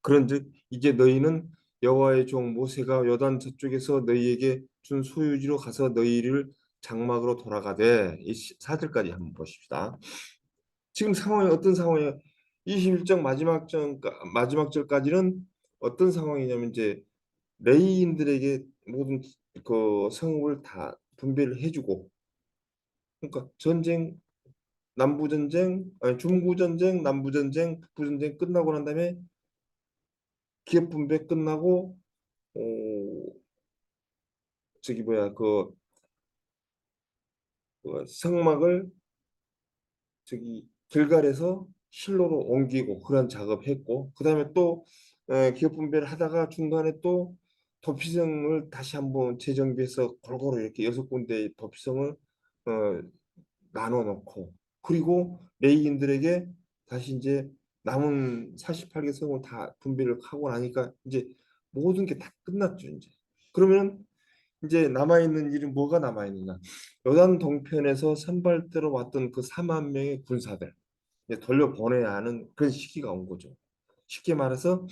그런즉 이제 너희는 여호와의 종 모세가 요단 저쪽에서 너희에게 준 소유지로 가서 너희를 장막으로 돌아가되 이 4절까지 한번 보십시다. 지금 상황이 어떤 상황이에요? 21장 마지막 절까지는 어떤 상황이냐면 이제 레위인들에게 모든 그 성읍을 다 분배를 해주고 그러니까 남부전쟁, 아니 중부전쟁, 남부전쟁, 북부전쟁 끝나고 난 다음에 기업 분배 끝나고 어, 저기 뭐야 그 성막을 저기 길갈에서 실로로 옮기고 그런 작업했고 그다음에 또 기업 분배를 하다가 중간에 또 도피성을 다시 한번 재정비해서 골고루 이렇게 6군데 도피성을 어, 나눠 놓고 그리고 레이인들에게 다시 이제 남은 48개 성을 다 분배를 하고 나니까 이제 모든 게 다 끝났죠 이제. 그러면 이제 남아 있는 일은 뭐가 남아 있느냐? 요단 동편에서 선발대로 왔던 그 4만 명의 군사들 이제 돌려보내야 하는 그런 시기가 온 거죠. 쉽게 말해서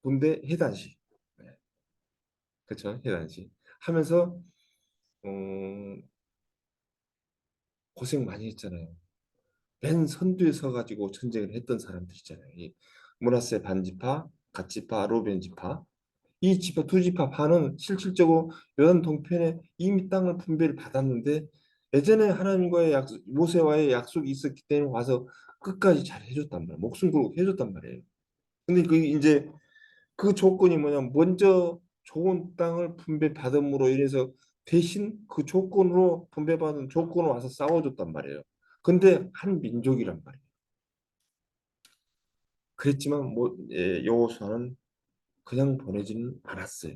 군대 해단식, 네, 그렇죠? 해단식 하면서 음, 고생 많이 했잖아요. 맨 선두에 서가지고 전쟁을 했던 사람들이잖아요. 이 므낫세 반지파, 갓지파, 로벤 지파. 이 지파 두 지파 파는 실질적으로 요단 동편에 이미 땅을 분배를 받았는데 예전에 하나님과의 모세와의 약속이 있었기 때문에 와서 끝까지 잘 해줬단 말이에요. 목숨 걸고 해줬단 말이에요. 근데 그 이제 그 조건이 뭐냐면 먼저 좋은 땅을 분배받음으로 인해서 대신 그 조건으로 분배받은 조건으로 와서 싸워줬단 말이에요. 근데 한 민족이란 말이에요. 그랬지만 뭐 여호수아는 그냥 보내지는 않았어요.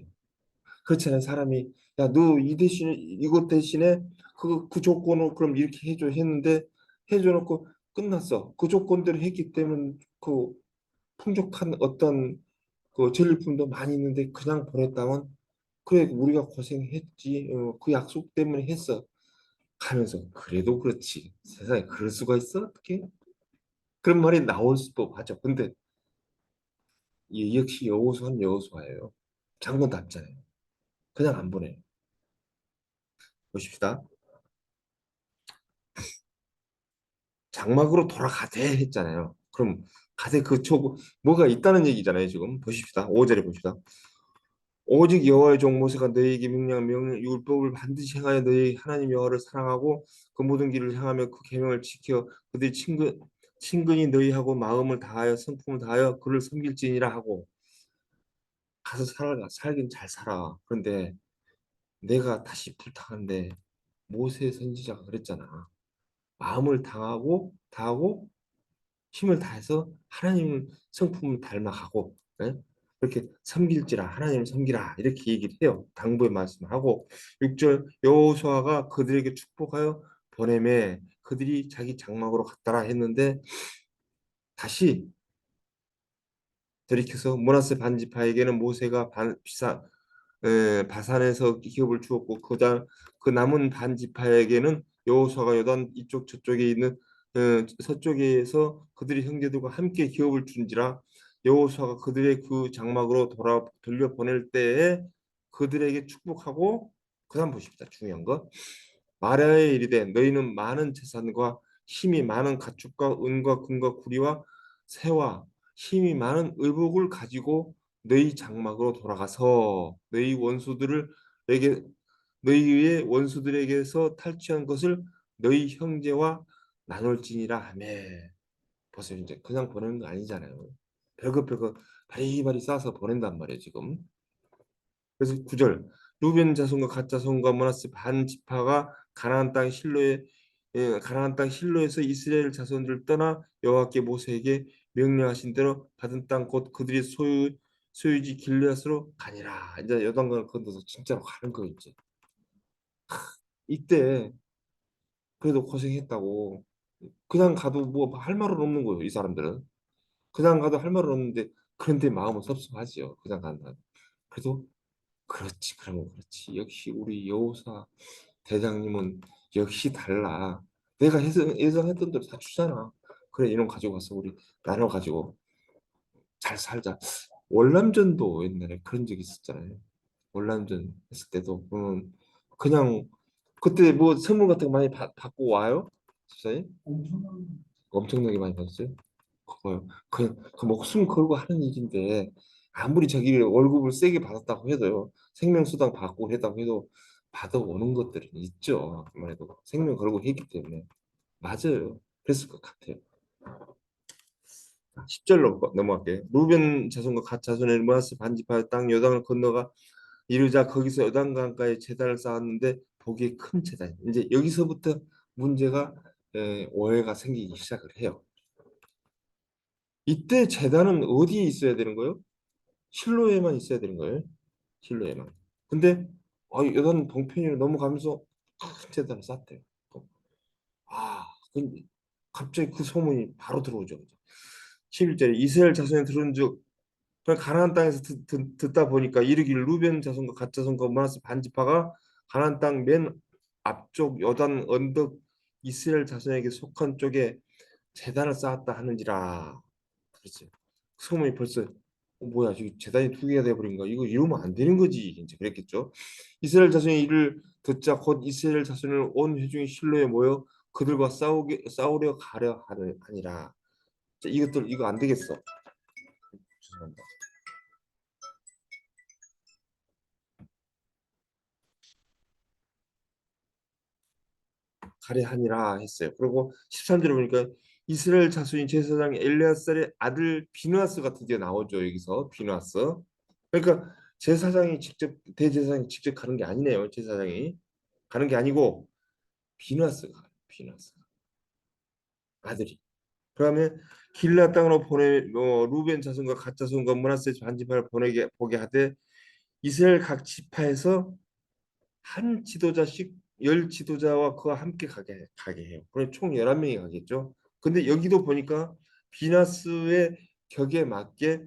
그렇잖아요. 사람이 야 너 이 대신에 이것 대신에 그 조건으로 그럼 이렇게 해줘 했는데 해줘놓고 끝났어. 그 조건대로 했기 때문에 그 풍족한 어떤 그 전리품도 많이 있는데 그냥 보냈다면 그래 우리가 고생했지 그 약속 때문에 했어 하면서 그래도 그렇지 세상에 그럴 수가 있어 어떻게 그런 말이 나올 수도 하죠. 근데 이 역시 여호수아는 여호수아예요. 장군답잖아요. 그냥 안 보내요. 보십시다. 장막으로 돌아가되 했잖아요. 그럼 가되 그 초 뭐가 있다는 얘기잖아요. 지금 보십시다. 5절에 봅시다. 오직 여호와의 종 모세가 너희에게 명령한 율법을 반드시 행하여 너희 하나님 여호와를 사랑하고 그 모든 길을 향하며 그 계명을 지켜 그들이 친근히 너희하고 마음을 다하여 성품을 다하여 그를 섬길지니라 하고 가서 살긴 잘 살아. 그런데 내가 다시 부탁하는데 모세 선지자가 그랬잖아. 마음을 다하고 힘을 다해서 하나님 성품을 닮아가고 예? 그렇게 섬길지라 하나님을 섬기라 이렇게 얘기를 해요. 당부의 말씀을 하고 6절 여호수아가 그들에게 축복하여 보내매 그들이 자기 장막으로 갔다라 했는데 다시 돌이켜서 므낫세 반지파에게는 모세가 바산에서 기업을 주었고 그 남은 반지파에게는 여호수아가 요단 이쪽 저쪽에 있는 서쪽에서 그들의 형제들과 함께 기업을 준지라. 여호수아가 그들의 그 장막으로 돌려 보낼 때에 그들에게 축복하고, 그다음 보십시다. 중요한 거. 마리아의 이르되 너희는 많은 재산과 힘이 많은 가축과 은과 금과 구리와 새와 힘이 많은 의복을 가지고 너희 장막으로 돌아가서 내게 너희의 원수들에게서 탈취한 것을 너희 형제와 나눌지니라 하며. 보세요. 이제 그냥 보내는 거 아니잖아요. 별거 바리바리 싸서 보낸단 말이에요 지금. 그래서 9절, 루벤 자손과 갓 자손과 므낫세 반 지파가 가나안 땅 실로에서 이스라엘 자손들을 떠나 여호와께 모세에게 명령하신 대로 받은 땅 곧 그들이 소유지 길르앗으로 가니라. 이제 요단강을 건너서 진짜로 가는 거 있지. 이때 그래도 고생했다고. 그냥 가도 뭐 할 말은 없는 거예요 이 사람들은. 그냥 가도 할 말은 없는데, 그런데 마음은 섭섭하지요 그냥 간다. 그래도 그렇지, 그러면 그렇지. 역시 우리 여호사 대장님은 역시 달라. 내가 예상했던 대로 다 주잖아. 그래, 이놈 가지고 가서 우리 나눠 가지고 잘 살자. 월남전도 옛날에 그런 적 있었잖아요. 월남전 했을 때도 그냥 그때 뭐 선물 같은 거 많이 받고 와요, 집사님? 엄청난 엄청나게 많이 받았어요. 그거요. 그냥 그 목숨 걸고 하는 일인데, 아무리 자기 월급을 세게 받았다고 해도요, 생명수당 받고 했다고 해도 받아오는 것들은 있죠. 아무래도 생명 걸고 했기 때문에. 맞아요. 그랬을 것 같아요. 10절로 넘어갈게요. 루벤 자손과 갓 자손의 므낫세 반지파 땅 요단을 건너가 이르자 거기서 요단강가에 제단을 쌓았는데 보기에 큰 제단. 이제 여기서부터 문제가 오해가 생기기 시작을 해요. 이때 제단은 어디에 있어야 되는 거예요? 실로에만 있어야 되는 거예요. 실로에만. 근데 여단 동편으로 넘어가면서 큰 재단을 쌓대요. 아, 근데 갑자기 그 소문이 바로 들어오죠. 11절에 이스라엘 자손이 들은즉, 가나안 땅에서 듣다 보니까 이르기를 루벤 자손과 갓 자손과 므낫세 반지파가 가나안 땅 맨 앞쪽 요단 언덕 이스라엘 자손에게 속한 쪽에 제단을 쌓았다 하는지라. 그렇지. 소문이 벌써 뭐야 지금 재단이 두 개가 돼버린 거, 이거 이러면 안 되는 거지 이제 그랬겠죠. 이스라엘 자손이 이를 듣자 곧 이스라엘 자손을 온 회중이 실로에 모여 그들과 싸우려 가려 하니라. 자, 이것들 이거 안 되겠어. 죄송합니다. 가려 하니라 했어요. 그리고 13절에 보니까 이스라엘 자손이 제사장 엘레아살의 아들 비누아스가 드디어 나오죠. 여기서 비누아스. 그러니까 제사장이 직접 대제사장이 직접 가는 게 아니네요. 제사장이 가는 게 아니고 비누아스가 가요. 비누아스 아들이. 그다음에 길라 땅으로 루벤 자손과 갓 자손과 므낫세 반지파를 보게 하되 이스라엘 각 지파에서 한 지도자씩 10지도자와 그와 함께 가게 해요. 그럼 총 11명이 가겠죠. 근데 여기도 보니까 비나스의 격에 맞게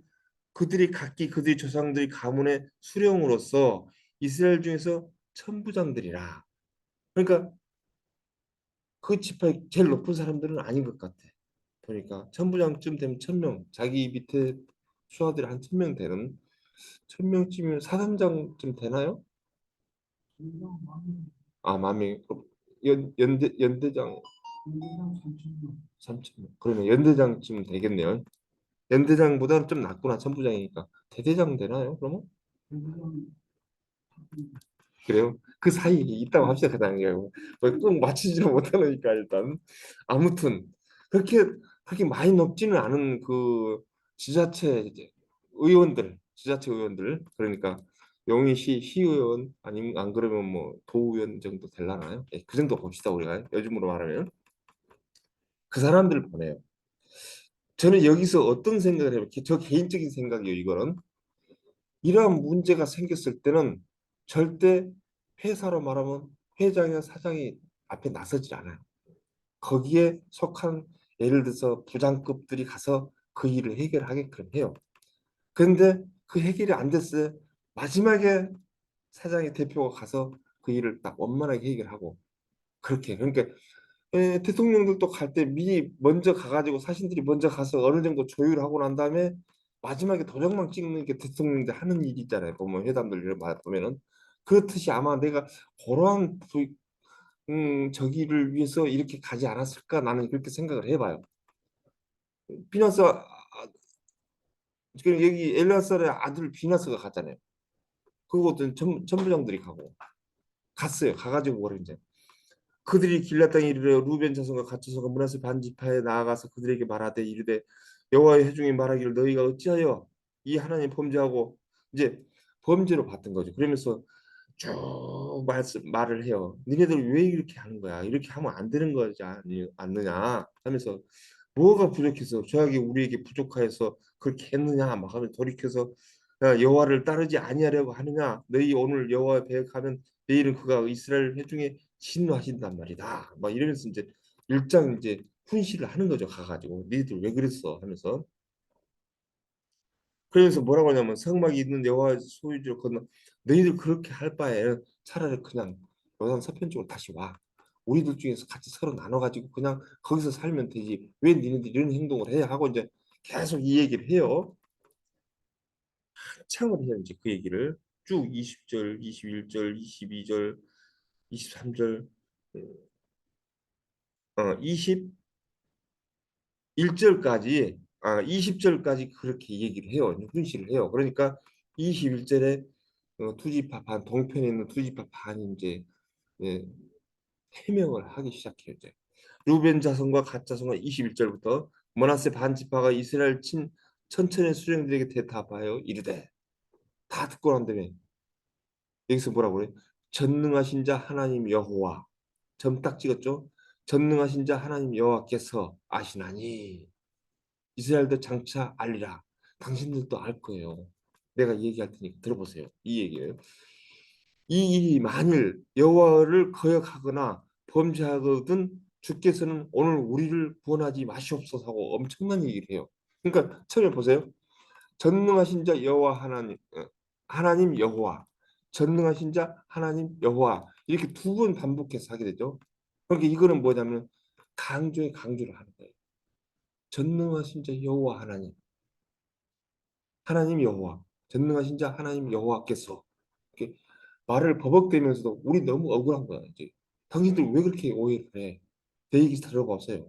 그들이 각기 그들의 조상들이 가문의 수령으로서 이스라엘 중에서 천부장들이라. 그러니까 그 지파의 제일 높은 사람들은 아닌 것 같아. 보니까 천부장쯤 되면 1,000명, 자기 밑에 수하들이 한 1,000명 되는, 1,000명쯤이면 사단장쯤 되나요? 분명 많은 만명. 연대장 군대장 3천명. 3천. 그러면 연대장쯤 되겠네요. 연대장보다는 좀 낮구나. 천부장이니까. 대대장 되나요? 그러면? 대대장 그래요? 그 사이에 있다고 합시다. 그 단계가. 꼭 맞추지를 못하니까 일단. 아무튼 그렇게 많이 높지는 않은 그 지자체 이제 지자체 의원들. 그러니까 용인시 시의원 아니면 안 그러면 뭐 도의원 정도 되려나요? 예, 그 정도 봅시다 우리가 요즘으로 말하면. 그 사람들을 보내요. 저는 여기서 어떤 생각을 해요? 저 개인적인 생각이에요. 이거는 이러한 문제가 생겼을 때는 절대 회사로 말하면 회장이나 사장이 앞에 나서지 않아요. 거기에 속한 예를 들어서 부장급들이 가서 그 일을 해결하게끔 해요. 그런데 그 해결이 안 됐어요. 마지막에 사장의 대표가 가서 그 일을 딱 원만하게 해결하고 그렇게 그러니까 대통령들도 갈 때 미리 먼저 가가지고 사신들이 먼저 가서 어느 정도 조율하고 난 다음에 마지막에 도장만 찍는 게 대통령들 하는 일이잖아요. 보면 회담들 이런 거 보면은 그렇듯이 아마 내가 그러한 저기를 위해서 이렇게 가지 않았을까 나는 그렇게 생각을 해봐요. 비나스 지금 여기 엘리아살의 아들 비나스가 갔잖아요. 그것도 전부장들이 가고 갔어요. 가가지고 뭐래 이제 그들이 길라 땅에 이르러 루벤 자손과 갓 자손과 므낫세 반 지파에 나아가서 그들에게 말하되 이르되 여호와의 회중이 말하기를 너희가 어찌하여 이 하나님 범죄하고 이제 범죄로 봤던 거죠. 그러면서 쭉 말을 해요. 니네들 왜 이렇게 하는 거야? 이렇게 하면 안 되는 거지 않느냐 하면서 뭐가 부족해서 죄악이 우리에게 부족하여서 그렇게 했느냐 막 하면 돌이켜서 여호와를 따르지 아니하려고 하느냐 너희 오늘 여호와의 배역하면 내일은 그가 이스라엘 회중에 진노하신단 말이다 막 이러면서 이제 일장 이제 훈시를 하는 거죠 가가지고 너희들 왜 그랬어 하면서 그래서 뭐라고 하냐면 성막이 있는 여호와 소유지를 건너 너희들 그렇게 할 바에 차라리 그냥 요단 서편 쪽으로 다시 와. 우리들 중에서 같이 서로 나눠가지고 그냥 거기서 살면 되지. 왜 니네들 이런 행동을 해야 하고 이제 계속 이 얘기를 해요. 한참을 해요 이제 그 얘기를 쭉 20절, 21절, 22절, 23절, 21절까지 20절까지 그렇게 얘기를 해요. 훈시를 해요. 그러니까 21절에 투지파 반 동편에 있는 투지파 반이 이제 예, 해명을 하기 시작해요. 이제 루벤 자손과 갓 자손과 21절부터 머나세 반 지파가 이스라엘 천천의 수령들에게 대답하여 이르되 다 듣고 난 다음에 여기서 뭐라고 그래? 전능하신 자 하나님 여호와 점 딱 찍었죠? 전능하신 자 하나님 여호와께서 아시나니 이스라엘도 장차 알리라. 당신들도 알 거예요. 내가 얘기할 테니까 들어보세요. 이 얘기예요. 이 일이 만일 여호와를 거역하거나 범죄하거든 주께서는 오늘 우리를 구원하지 마시옵소서 하고 엄청난 얘기를 해요. 그러니까 처음에 보세요. 전능하신 자 여호와 하나님, 하나님 여호와, 전능하신 자 하나님 여호와 이렇게 두 번 반복해서 하게 되죠. 그러니까 이거는 뭐냐면 강조에 강조를 하는 거예요. 전능하신 자 여호와 하나님, 하나님 여호와, 전능하신 자 하나님 여호와께서 이렇게 말을 버벅대면서도 우리 너무 억울한 거야 이제. 당신들 왜 그렇게 오해를 해? 내 얘기 들어보세요.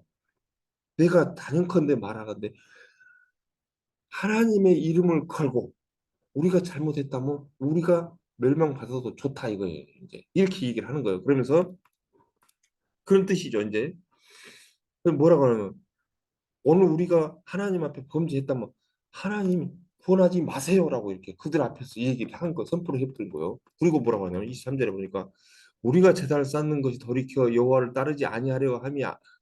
내가 단연컨대 말하건대 하나님의 이름을 걸고 우리가 잘못했다면 우리가 멸망받아도 좋다 이거예요. 이제 이렇게 얘기를 하는 거예요. 그러면서 그런 뜻이죠. 이제 뭐라고 하냐면 오늘 우리가 하나님 앞에 범죄했다면 하나님 구원하지 마세요라고 이렇게 그들 앞에서 얘기를 한 거, 선포를 해버린 거예요. 그리고 뭐라고 하냐면 23절에 보니까 우리가 제단을 쌓는 것이 돌이켜 여호와를 따르지 아니하려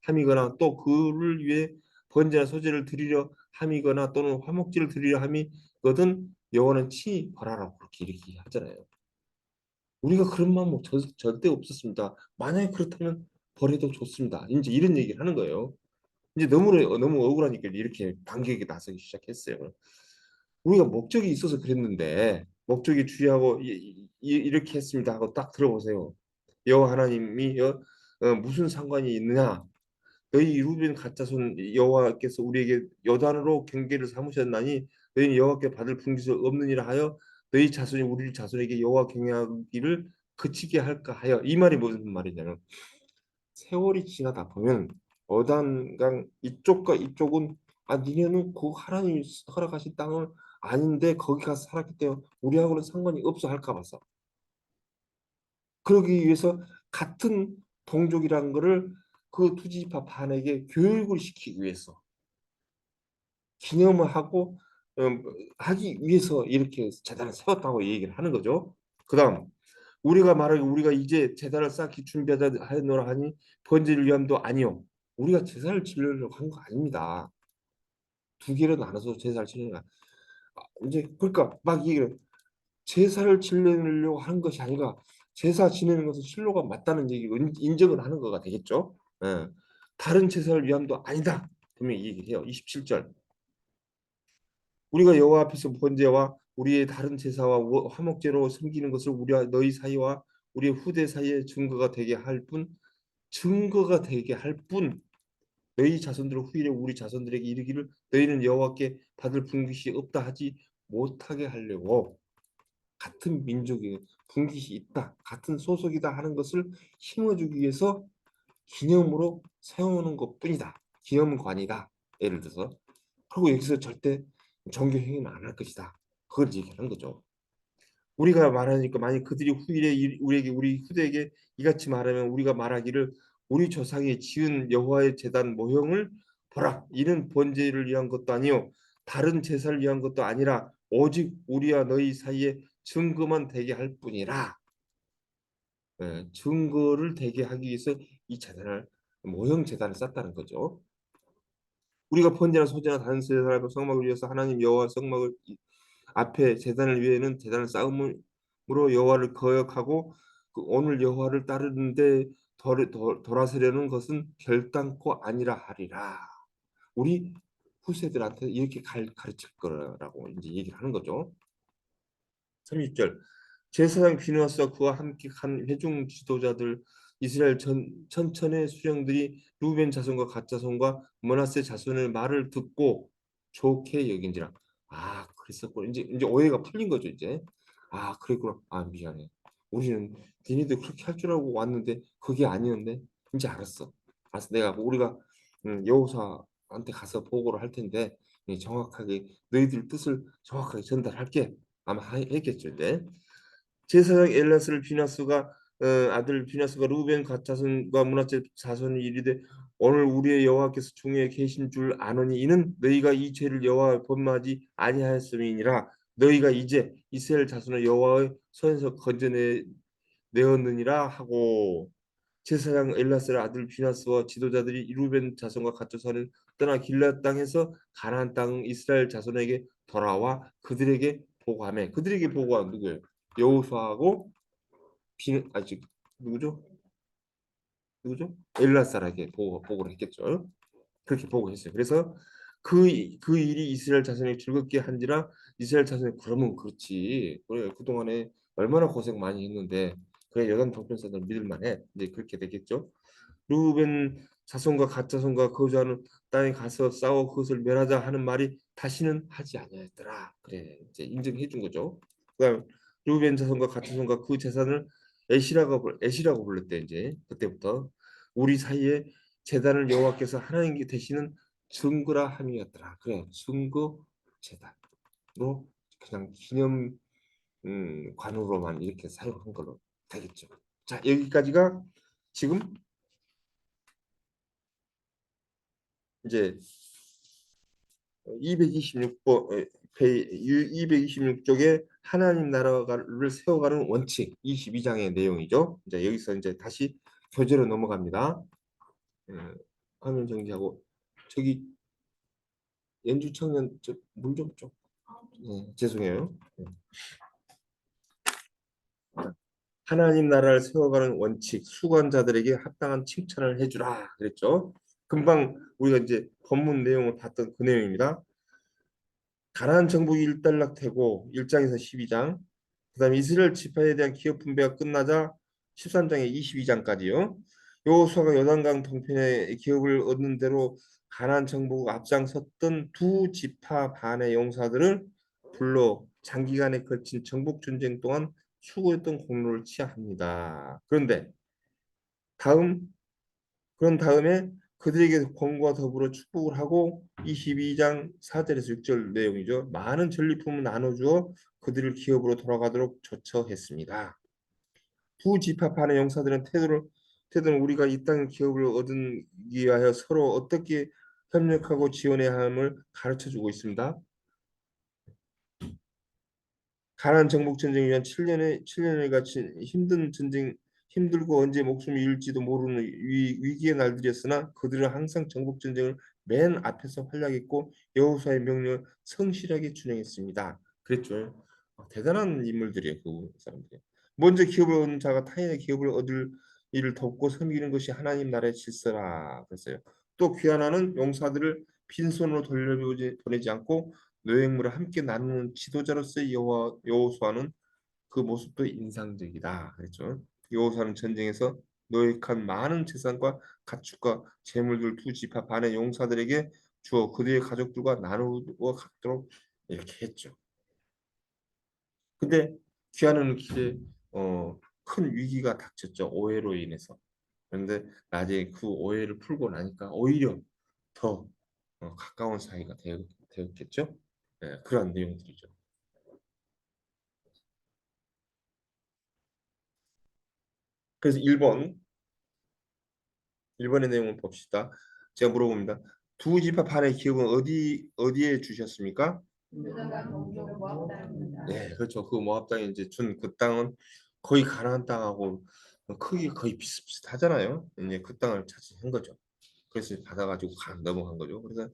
함이거나 또 그를 위해 번제나 소제를 드리려 함이거나 또는 화목제를 드리려 함이거든 여호와는 친히 벌하라고 그렇게 이렇게 하잖아요. 우리가 그런 마음 절대 없었습니다. 만약에 그렇다면 벌해도 좋습니다. 이제 이런 얘기를 하는 거예요. 이제 너무 억울하니까 이렇게 반격에 나서기 시작했어요. 우리가 목적이 있어서 그랬는데 목적이 주의하고 이렇게 했습니다 하고 딱 들어보세요. 여호와 하나님이 무슨 상관이 있느냐? 너희 루벤 가짜손 여호와께서 우리에게 여단으로 경계를 삼으셨나니 너희는 여호와께 받을 분깃이 없느니라 하여 너희 자손이 우리 자손에게 여호와 경외하기를 그치게 할까 하여 이 말이 무슨 말이냐면 세월이 지나다 보면 어단강 이쪽과 이쪽은 니네는 그 하나님이 허락하신 땅을 아닌데 거기 가서 살았기 때문에 우리하고는 상관이 없어 할까 봐서 그러기 위해서 같은 동족이라는 거를 그 투지파 반에게 교육을 시키기 위해서 기념을 하고 하기 위해서 이렇게 재단을 세웠다고 얘기를 하는 거죠. 그다음 우리가 말하기 우리가 이제 제단을 쌓기 준비하자 하노라 하니 번제를 위함도 아니요. 우리가 제사를 지내려고 한 거 아닙니다. 두 개로 나눠서 제사를 지내는 거야. 이제 그러니까 막 얘기를 제사를 지내려고 하는 것이 아니라 제사 지내는 것은 실로가 맞다는 얘기고 인정을 하는 거가 되겠죠. 예. 다른 제사를 위함도 아니다. 분명히 얘기해요. 27절. 우리가 여호와 앞에서 번제와 우리의 다른 제사와 화목제로 섬기는 것을 우리와 너희 사이와 우리의 후대 사이에 증거가 되게 할 뿐 너희 자손들 후일에 우리 자손들에게 이르기를 너희는 여호와께 받을 분깃이 없다 하지 못하게 하려고 같은 민족이 분깃이 있다 같은 소속이다 하는 것을 심어주기 위해서 기념으로 세우는 것뿐이다. 기념관이다. 예를 들어서 그리고 여기서 절대 종교 행위는 안 할 것이다. 그걸 얘기하는 거죠. 우리가 말하니까 만약 그들이 후일에 우리에게 우리 후대에게 이같이 말하면 우리가 말하기를 우리 조상이 지은 여호와의 제단 모형을 보라. 이는 번제를 위한 것도 아니요 다른 제사를 위한 것도 아니라 오직 우리와 너희 사이에 증거만 되게 할 뿐이라. 증거를 되게 하기 위해서 이 제단을 모형 제단을 쌓았다는 거죠. 우리가 번제나 소제나 다른 제사를 성막을 위해서 하나님 여호와 성막을 앞에 제단을 위해는 제단을 쌓음으로 여호와를 거역하고 그 오늘 여호와를 따르는데 돌아서려는 것은 결단코 아니라 하리라. 우리 후세들한테 이렇게 가르칠 거라고 이제 얘기를 하는 거죠. 30절 제사장 비누아스와 그와 함께 한 회중 지도자들 이스라엘 천천의 수령들이 루벤 자손과 갓 자손과 므낫세 자손의 말을 듣고 좋게 여긴지라. 아 그랬었고 이제 오해가 풀린 거죠 이제. 아 그랬구나. 아 미안해. 우리는 니네들 그렇게 할 줄 알고 왔는데 그게 아니었네. 이제 알았어. 알았어. 내가 우리가 여호사한테 가서 보고를 할 텐데 정확하게 너희들 뜻을 정확하게 전달할게. 아마 했겠죠 이제. 제사장 엘라스를 비나스가 아들 비나스가 루벤 갓 자손과 므낫세 자손이 이르되 오늘 우리의 여호와께서 중에 계신 줄 아노니 이는 너희가 이 죄를 여호와 범하지 아니하였음이니라. 너희가 이제 이스라엘 자손을 여호와의 손에서 건져내 내었느니라 하고 제사장 엘라스의 아들 비나스와 지도자들이 루벤 자손과 갓 자손을 떠나 길앗 땅에서 가나안 땅 이스라엘 자손에게 돌아와 그들에게 보고하며 그들에게 보고한 누구예요? 여호수아하고 아직 누구죠? 누구죠? 엘라사에게 보고를 했겠죠. 그렇게 보고했어요. 그래서 그 일이 이스라엘 자손이 즐겁게 한지라 이스라엘 자손이 그러면 그렇지. 그래 그동안에 얼마나 고생 많이 했는데 그래 여단 통편사들 믿을만해. 이제 그렇게 되겠죠. 루벤 자손과 갓 자손과 거주하는 땅에 가서 싸워 그것을 멸하자 하는 말이 다시는 하지 아니하였더라. 그래 이제 인정해 준 거죠. 그다음 루벤 자손과 갓 자손과 그 재산을 에시라고 불렀대 이제 그때부터 우리 사이에 제단을 여호와께서 하나님께 되시는 증거라 함이었더라. 그래 증거 제단으로 그냥 기념 관으로만 이렇게 사용한 걸로 되겠죠. 자 여기까지가 지금 이제 226번 226쪽에 하나님 나라를 세워가는 원칙 22장의 내용이죠. 이제 여기서 이제 다시 교재로 넘어갑니다. 예, 화면 정지하고 저기 연주 청년 물좀 좀. 죄송해요. 하나님 나라를 세워가는 원칙, 수관자들에게 합당한 칭찬을 해주라 그랬죠. 금방 우리가 이제 본문 내용을 봤던 그 내용입니다. 가나안 정복이 일단락되고 1장에서 12장, 그다음에 이스라엘 지파에 대한 기업 분배가 끝나자 13장에 22장까지요. 여호수아가 요단강 동편에 기업을 얻는 대로 가나안 정복 앞장섰던 두 지파 반의 용사들을 불러 장기간에 걸친 정복 전쟁 동안 수고했던 공로를 치하합니다. 다음 그런 다음에 그들에게 권고와 더불어 축복을 하고 22장 4절에서 6절 내용이죠. 많은 전리품을 나눠주어 그들을 기업으로 돌아가도록 조처했습니다. 두 집합하는 용사들은 태도는 우리가 이 땅 기업을 얻기 위하여 서로 어떻게 협력하고 지원해야 함을 가르쳐주고 있습니다. 가나안 정복 전쟁이 위한 7년을 같이 힘든 전쟁 힘들고 언제 목숨이 잃을지도 모르는 위기의 날들이었으나 그들은 항상 정복 전쟁을 맨 앞에서 활약했고 여호수아의 명령을 성실하게 준행했습니다. 그랬죠. 대단한 인물들이에요, 그 사람들이. 먼저 기업을 얻는 자가 타인의 기업을 얻을 일을 돕고 섬기는 것이 하나님 나라의 질서라 그랬어요. 또 귀환하는 용사들을 빈손으로 돌려보내지 않고 노획물을 함께 나누는 지도자로서의 여호수아는 그 모습도 인상적이다. 그랬죠. 여호수아는 전쟁에서 노획한 많은 재산과 가축과 재물들 두 지파 반의 용사들에게 주어 그들의 가족들과 나누어 갖도록 이렇게 했죠. 근데 귀하는 길에 큰 위기가 닥쳤죠. 오해로 인해서. 그런데 나중에 그 오해를 풀고 나니까 오히려 더 가까운 사이가 되었겠죠. 네, 그런 내용들이죠. 그래서 1번의 내용을 봅시다. 제가 물어봅니다. 두 집합 판의 기업은 어디에 주셨습니까? 네, 그렇죠. 그 모압 땅에 이제 준 그 땅은 거의 가나안 땅하고 크기가 거의 비슷비슷하잖아요. 이제 그 땅을 차지한 거죠. 그래서 받아가지고 넘어간 거죠. 그래서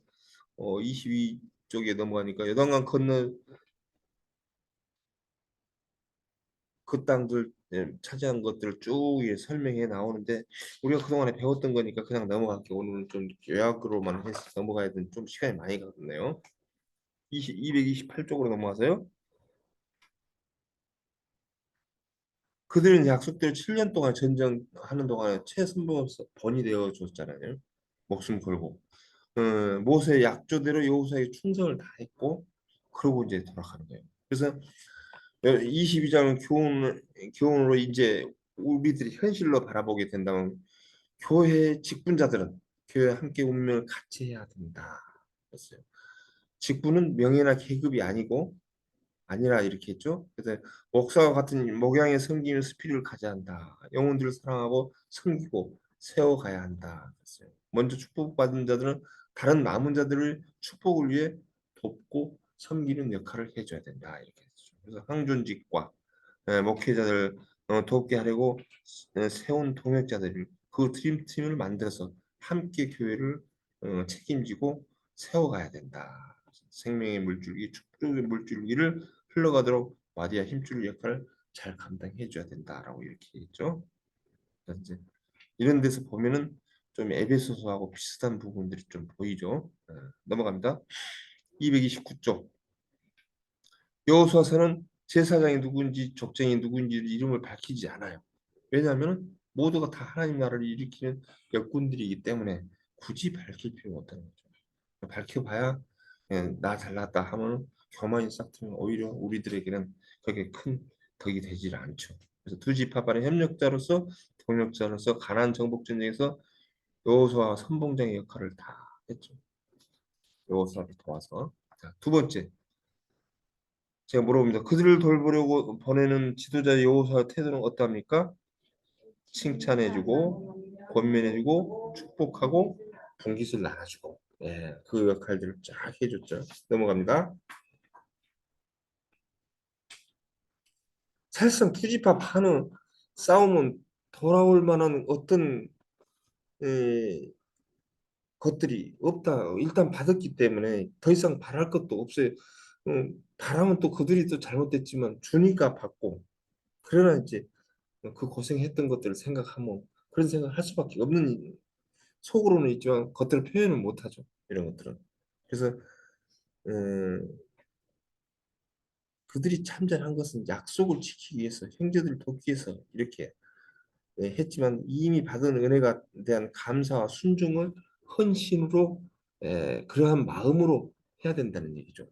22쪽에 넘어가니까 요단강 건너 그 땅들 차지한 것들을 쭉 설명해 나오는데 우리가 그동안에 배웠던 거니까 그냥 넘어갈게. 오늘은 좀 요약으로만 해서 넘어가야 되는 좀 시간이 많이 가겠네요. 228쪽으로 넘어가세요. 그들은 약속대로 7년 동안 전쟁하는 동안에 최선봉원이 되어 줬잖아요. 목숨 걸고. 모세의 약조대로 여호수아에게 충성을 다했고 그러고 이제 돌아가는 거예요. 그래서 22장은 교훈으로 이제 우리들이 현실로 바라보게 된다면 교회 직분자들은 교회 함께 운명을 같이 해야 된다. 그랬어요. 직분은 명예나 계급이 아니라 이렇게 했죠. 그래서 목사와 같은 목양의 섬김의 스피릿을 가져야 한다. 영혼들을 사랑하고 섬기고 세워가야 한다. 그랬어요. 먼저 축복받은 자들은 다른 남은 자들을 축복을 위해 돕고 섬기는 역할을 해줘야 된다. 이렇게 했죠. 그래서 항존직과 목회자들 돕게 하려고 세운 동역자들을 그 드림팀을 만들어서 함께 교회를 책임지고 세워가야 된다. 생명의 물줄기, 축복의 물줄기를 흘러가도록 마디아 힘줄 역할을 잘 감당해 줘야 된다라고 이렇게 했죠. 그래서 이제 이런 데서 보면은 좀 에베소서하고 비슷한 부분들이 좀 보이죠. 넘어갑니다. 229쪽. 여호수아서는 제사장이 누군지 족장이 누군지 이름을 밝히지 않아요. 왜냐하면 모두가 다 하나님 나라를 일으키는 역군들이기 때문에 굳이 밝힐 필요가 없다는 거죠. 밝혀봐야 그냥 나 잘났다 하면 교만이 싹 트면 오히려 우리들에게는 그게 큰 덕이 되질 않죠. 그래서 두 지파간의 협력자로서 동력자로서 가나안 정복 전쟁에서 여호수아와 선봉장의 역할을 다 했죠. 여호수아를 도와서. 자, 두 번째 제가 물어봅니다. 그들을 돌보려고 보내는 지도자 여호수아의 태도는 어떠합니까? 칭찬해주고 권면해주고 축복하고 분깃을 나눠주고 그 역할들을 쫙 해줬죠. 넘어갑니다. 사실상 투지파 파는 싸움은 돌아올 만한 어떤 에, 것들이 없다. 일단 받았기 때문에 더 이상 바랄 것도 없어요. 바라면 또 그들이 또 잘못됐지만 주니까 받고 그러나 이제 그 고생했던 것들을 생각하면 그런 생각을 할 수밖에 없는 속으로는 있지만 겉으로 표현은 못하죠. 이런 것들은. 그래서 음, 그들이 참전한 것은 약속을 지키기 위해서 형제들을 돕기 위해서 이렇게 했지만 이미 받은 은혜가 대한 감사와 순종을 헌신으로 그러한 마음으로 해야 된다는 얘기죠.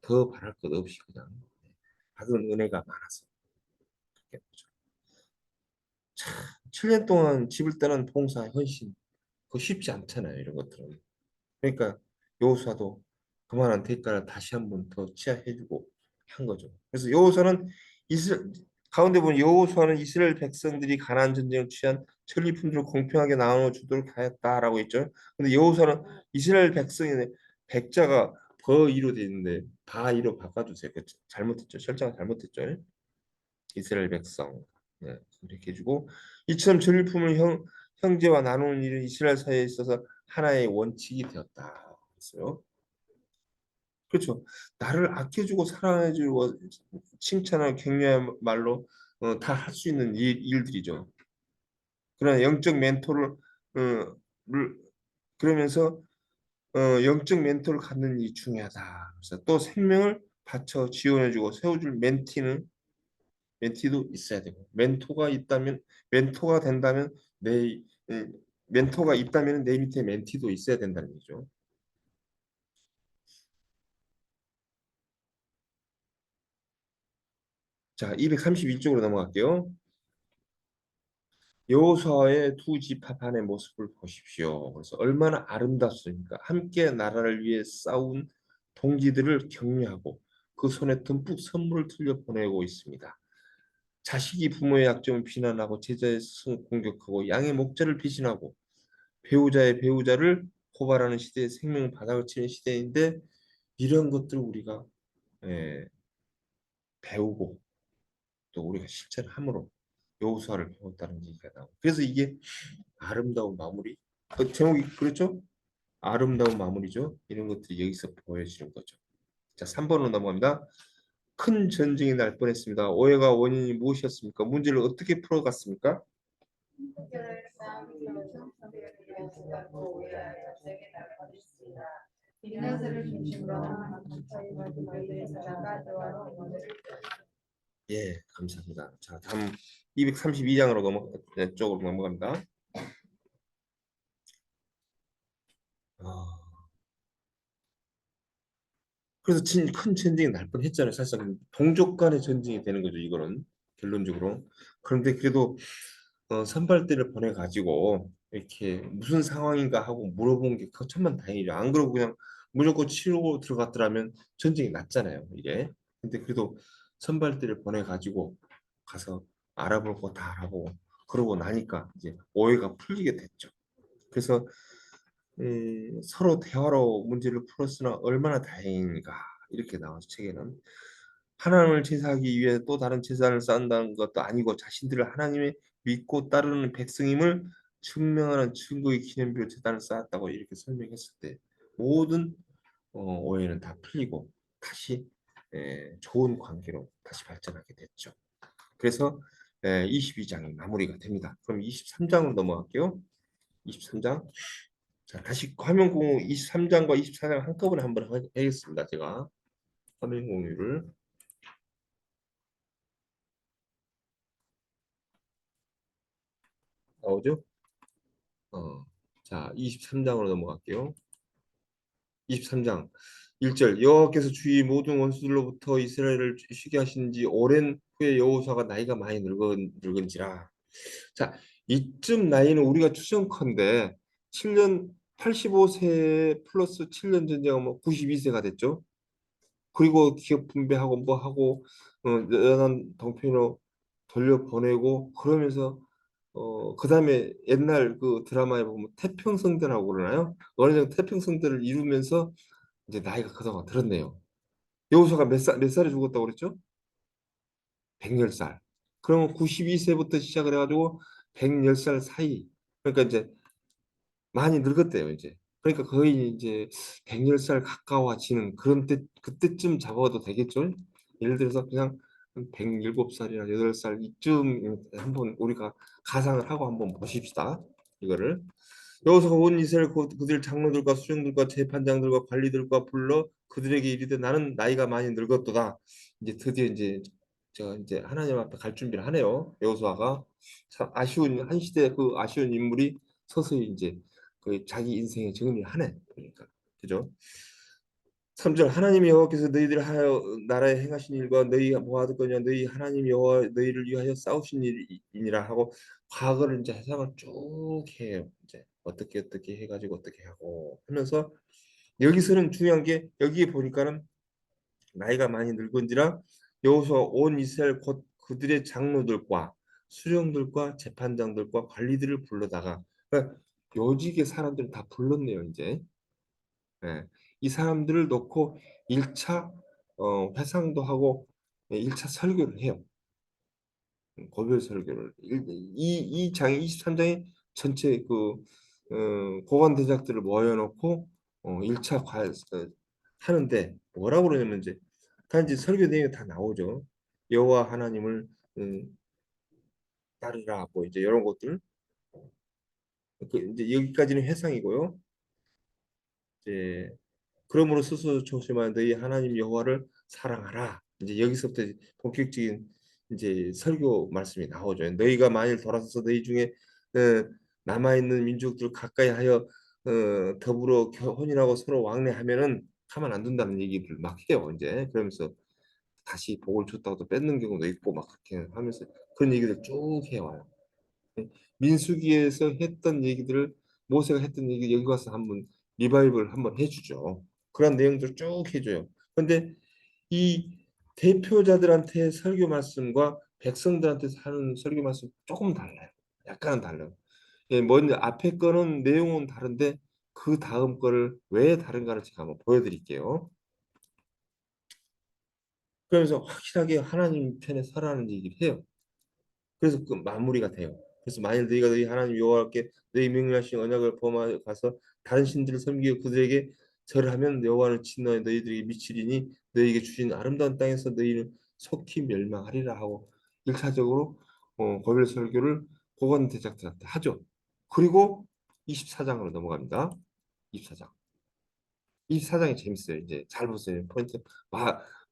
더 바랄 것 없이 그냥 받은 은혜가 많아서 그렇게 보죠. 7년 동안 집을 떠난 봉사 헌신 그거 쉽지 않잖아요. 이런 것들은. 그러니까 여호수아도 그만한 대가를 다시 한번 더 치하해주고 한 거죠. 그래서 여호수아는 이스라엘 가운데 보면 여호수아는 이스라엘 백성들이 가나안 전쟁을 취한 전리품들을 공평하게 나눠 주도록 하였다라고 했죠. 근데 여호수아는 이스라엘 백성의 백자가 버이로 되어 있는데 바이로 바꿔주세요. 잘못했죠. 설정을 잘못했죠. 이스라엘 백성 이렇게 해주고 이처럼 전리품을 형제와 나누는 일은 이스라엘 사이에 있어서 하나의 원칙이 되었다. 그랬어요. 그렇죠. 나를 아껴주고 사랑해주고 칭찬하고 격려의 말로 다 할 수 있는 일들이죠. 그러나 영적 멘토를 를- 그러면서 영적 멘토를 갖는 이 중요하다. 그래서 또 생명을 바쳐 지원해주고 세워줄 멘티도 있어야 되고 멘토가 된다면 내 멘토가 있다면 내 밑에 멘티도 있어야 된다는 거죠. 자, 231쪽으로 넘어갈게요. 여호수아의 두 지파판의 모습을 보십시오. 그래서 얼마나 아름답습니까? 함께 나라를 위해 싸운 동지들을 격려하고 그 손에 듬뿍 선물을 들려 보내고 있습니다. 자식이 부모의 약점을 비난하고 제자의 스승을 공격하고 양의 목자를 배신하고 배우자의 배우자를 고발하는 시대에 생명 바닥을 치는 시대인데 이런 것들을 우리가 예, 배우고 또 우리가 실천함으로 여호수아를 배웠다는 얘기가 나오고 그래서 이게 아름다운 마무리 제목이 그렇죠? 아름다운 마무리죠. 이런 것들이 여기서 보여지는 거죠. 자, 3번으로 넘어갑니다. 큰 전쟁이 날 뻔했습니다. 오해가 원인이 무엇이었습니까? 문제를 어떻게 풀어갔습니까? 빈나스를 중심으로 한 지파의 모든 말들이 살아가 여호와로 원을 예, 감사합니다. 자, 다음 232장으로 쪽으로 넘어갑니다. 아, 그래서 큰 전쟁이 날 뻔했잖아요. 사실상 동족 간의 전쟁이 되는 거죠. 이거는 결론적으로. 그런데 그래도 선발대를 보내가지고 이렇게 무슨 상황인가 하고 물어본 게 천만다행이죠. 안 그러고 그냥 무조건 치르고 들어갔더라면 전쟁이 났잖아요. 이게. 근데 그래도 선발대를 보내가지고 가서 알아볼 거 다 알아보고 그러고 나니까 이제 오해가 풀리게 됐죠. 그래서 서로 대화로 문제를 풀었으나 얼마나 다행인가 이렇게 나와서 책에는 하나님을 제사하기 위해 또 다른 제사를 쌓는다는 것도 아니고 자신들을 하나님의 믿고 따르는 백성임을 증명하는 증거의 기념비로 제단을 쌓았다고 이렇게 설명했을 때 모든 오해는 다 풀리고 다시 좋은 관계로 다시 발전하게 됐죠. 그래서 22장이 마무리가 됩니다. 그럼 23장으로 넘어갈게요. 23장. 자, 다시 화면 공유 23장과 24장 한꺼번에 한번 하겠습니다. 제가 화면 공유를 나오죠? 자, 23장으로 넘어갈게요. 23장 1절 여호와께서 주의 모든 원수들로부터 이스라엘을 쉬게 하신 지 오랜 후에 여호수아가 나이가 많이 늙은지라. 자, 이쯤 나이는 우리가 추정컨대 7년 85세 플러스 7년 전쟁하면 92세가 됐죠. 그리고 기업 분배하고 뭐 하고 연한 동편으로 돌려보내고 그러면서 그다음에 옛날 그 드라마에 보면 태평성대라고 그러나요? 어느 정도 태평성대를 이루면서 이제 나이가 그동안 들었네요. 여호수아가 몇 살에 죽었다고 그랬죠? 110살. 그러면 92세부터 시작을 해가지고 110살 사이. 그러니까 이제 많이 늙었대요, 이제. 그러니까 거의 이제 110살 가까워지는 그런 때, 그때쯤 잡아도 되겠죠? 예를 들어서 그냥 107살이나 8살 이쯤 한번 우리가 가상을 하고 한번 보십시다. 이거를. 여호수아가 온 이스라엘 그들 장로들과 수령들과 재판장들과 관리들과 불러 그들에게 이르되 나는 나이가 많이 늙었도다. 이제 드디어 이제 이제 하나님 앞에 갈 준비를 하네요. 여호수아가 참 아쉬운 한 시대 그 아쉬운 인물이 서서히 이제 그 자기 인생의 정리하네 보니까 그죠? 3절 하나님 여호와께서 너희들 하여 나라에 행하신 일과 너희가 모아둘 거냐 너희 하나님 여호와 너희를 위하여 싸우신 일이니라 하고 과거를 이제 해상을 쭉 해요. 이제 어떻게 해가지고 어떻게 하고 하면서 여기서는 중요한 게 여기에 보니까는 나이가 많이 늙은지라 여호수아 온 이스라엘 곧 그들의 장로들과 수령들과 재판장들과 관리들을 불러다가 그러니까 요직의 사람들을 다 불렀네요 이제. 예. 이 사람들을 놓고 1차 회상도 하고 1차 설교를 해요. 고별 설교를 이 장이 23장에 전체 그 고관 대작들을 모여놓고 1차 하는데 뭐라고 그러냐면 이제 단지 설교 내용이 다 나오죠. 여호와 하나님을 따르라 뭐 이제 이런 것들 이제 여기까지는 회상이고요. 이제 그러므로 스스로 조심하여 너희 하나님 여호와를 사랑하라. 이제 여기서부터 본격적인 이제 설교 말씀이 나오죠. 너희가 만일 돌아서서 너희 중에 남아 있는 민족들 가까이 하여 더불어 혼인하고 서로 왕래하면은 가만 안 둔다는 얘기를 막 해요. 이제 그러면서 다시 복을 줬다고 또 뺏는 경우도 있고 막 그렇게 하면서 그런 얘기를 쭉 해와요. 민수기에서 했던 얘기들을 모세가 했던 얘기 여기 와서 한번 리바이벌 한번 해주죠. 그런 내용들 쭉 해줘요. 근데 이 대표자들한테 설교 말씀과 백성들한테 하는 설교 말씀 조금 달라요. 약간은 달라요. 예, 먼저 앞에 거는 내용은 다른데 그 다음 거를 왜 다른가를 제가 한번 보여드릴게요. 그러면서 확실하게 하나님 편에 서라는 얘기를 해요. 그래서 그 마무리가 돼요. 그래서 만일 너희가 너희 하나님 여호와께 너희 명령하신 언약을 범하가서 다른 신들을 섬기고 그들에게 절하면 여호와는 진노에 너희들에게 미치리니 너희에게 주신 아름다운 땅에서 너희는 속히 멸망하리라 하고 일차적으로 고별 설교를 고관 대작들한테 하죠. 그리고 24장으로 넘어갑니다. 24장. 24장이 재밌어요. 이제 잘 보세요. 포인트.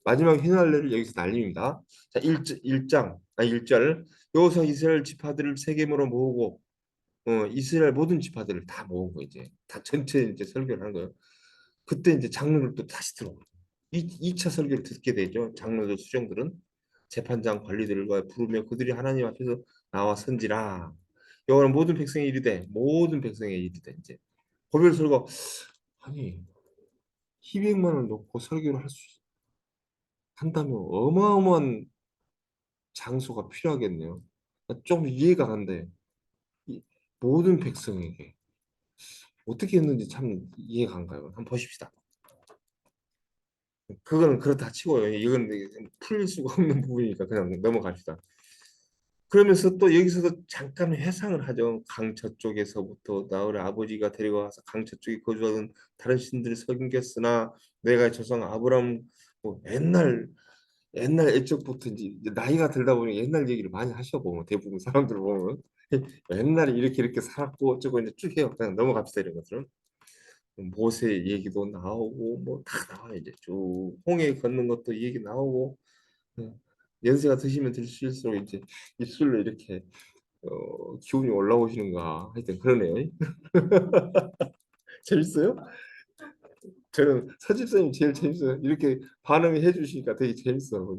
마지막 휘날레를 여기서 날립니다. 자, 1절. 여호수아 이스라엘 지파들을 세겜으로 모으고 이스라엘 모든 지파들을 다 모으고 이제 다 전체 이제 설교를 하는 거예요. 그때 이제 장로들 또 다시 들어오고 2차 설교를 듣게 되죠. 장로들 수종들은 재판장 관리들과 부르며 그들이 하나님 앞에서 나와 선지라. 여호와는 모든 백성의 일이되 모든 백성의 일이되 이제 고별 설교 아니 200만 원 놓고 설교를 할 수 한다면 어마어마한 장소가 필요하겠네요. 좀 이해가 안 돼. 이 모든 백성에게 어떻게 했는지 참 이해가 안 가요. 한번 보십시다. 그거는 그렇다 치고요. 이건 풀릴 수가 없는 부분이니까 그냥 넘어갑시다. 그러면서 또 여기서도 잠깐 회상을 하죠. 강처 쪽에서부터 나으리 아버지가 데려가서 강처 쪽에 거주하던 다른 신들을 섬겼으나 내가 조상 아브람 뭐 옛날 애적부터 이제 나이가 들다 보니 옛날 얘기를 많이 하셔 보면 대부분 사람들 보면 옛날에 이렇게 살았고 어쩌고 이제 쭉 해요. 그냥 넘어갑시다 이런 것들은. 모세 얘기도 나오고 뭐 다 나와요 이제 쭉 홍해 걷는 것도 얘기 나오고 어, 연세가 드시면 드실수록 이제 입술로 이렇게 기운이 올라오시는가 하여튼 그러네요. 재밌어요? 저는 서집사님 제일 재밌어요. 이렇게 반응해 주시니까 되게 재밌어요.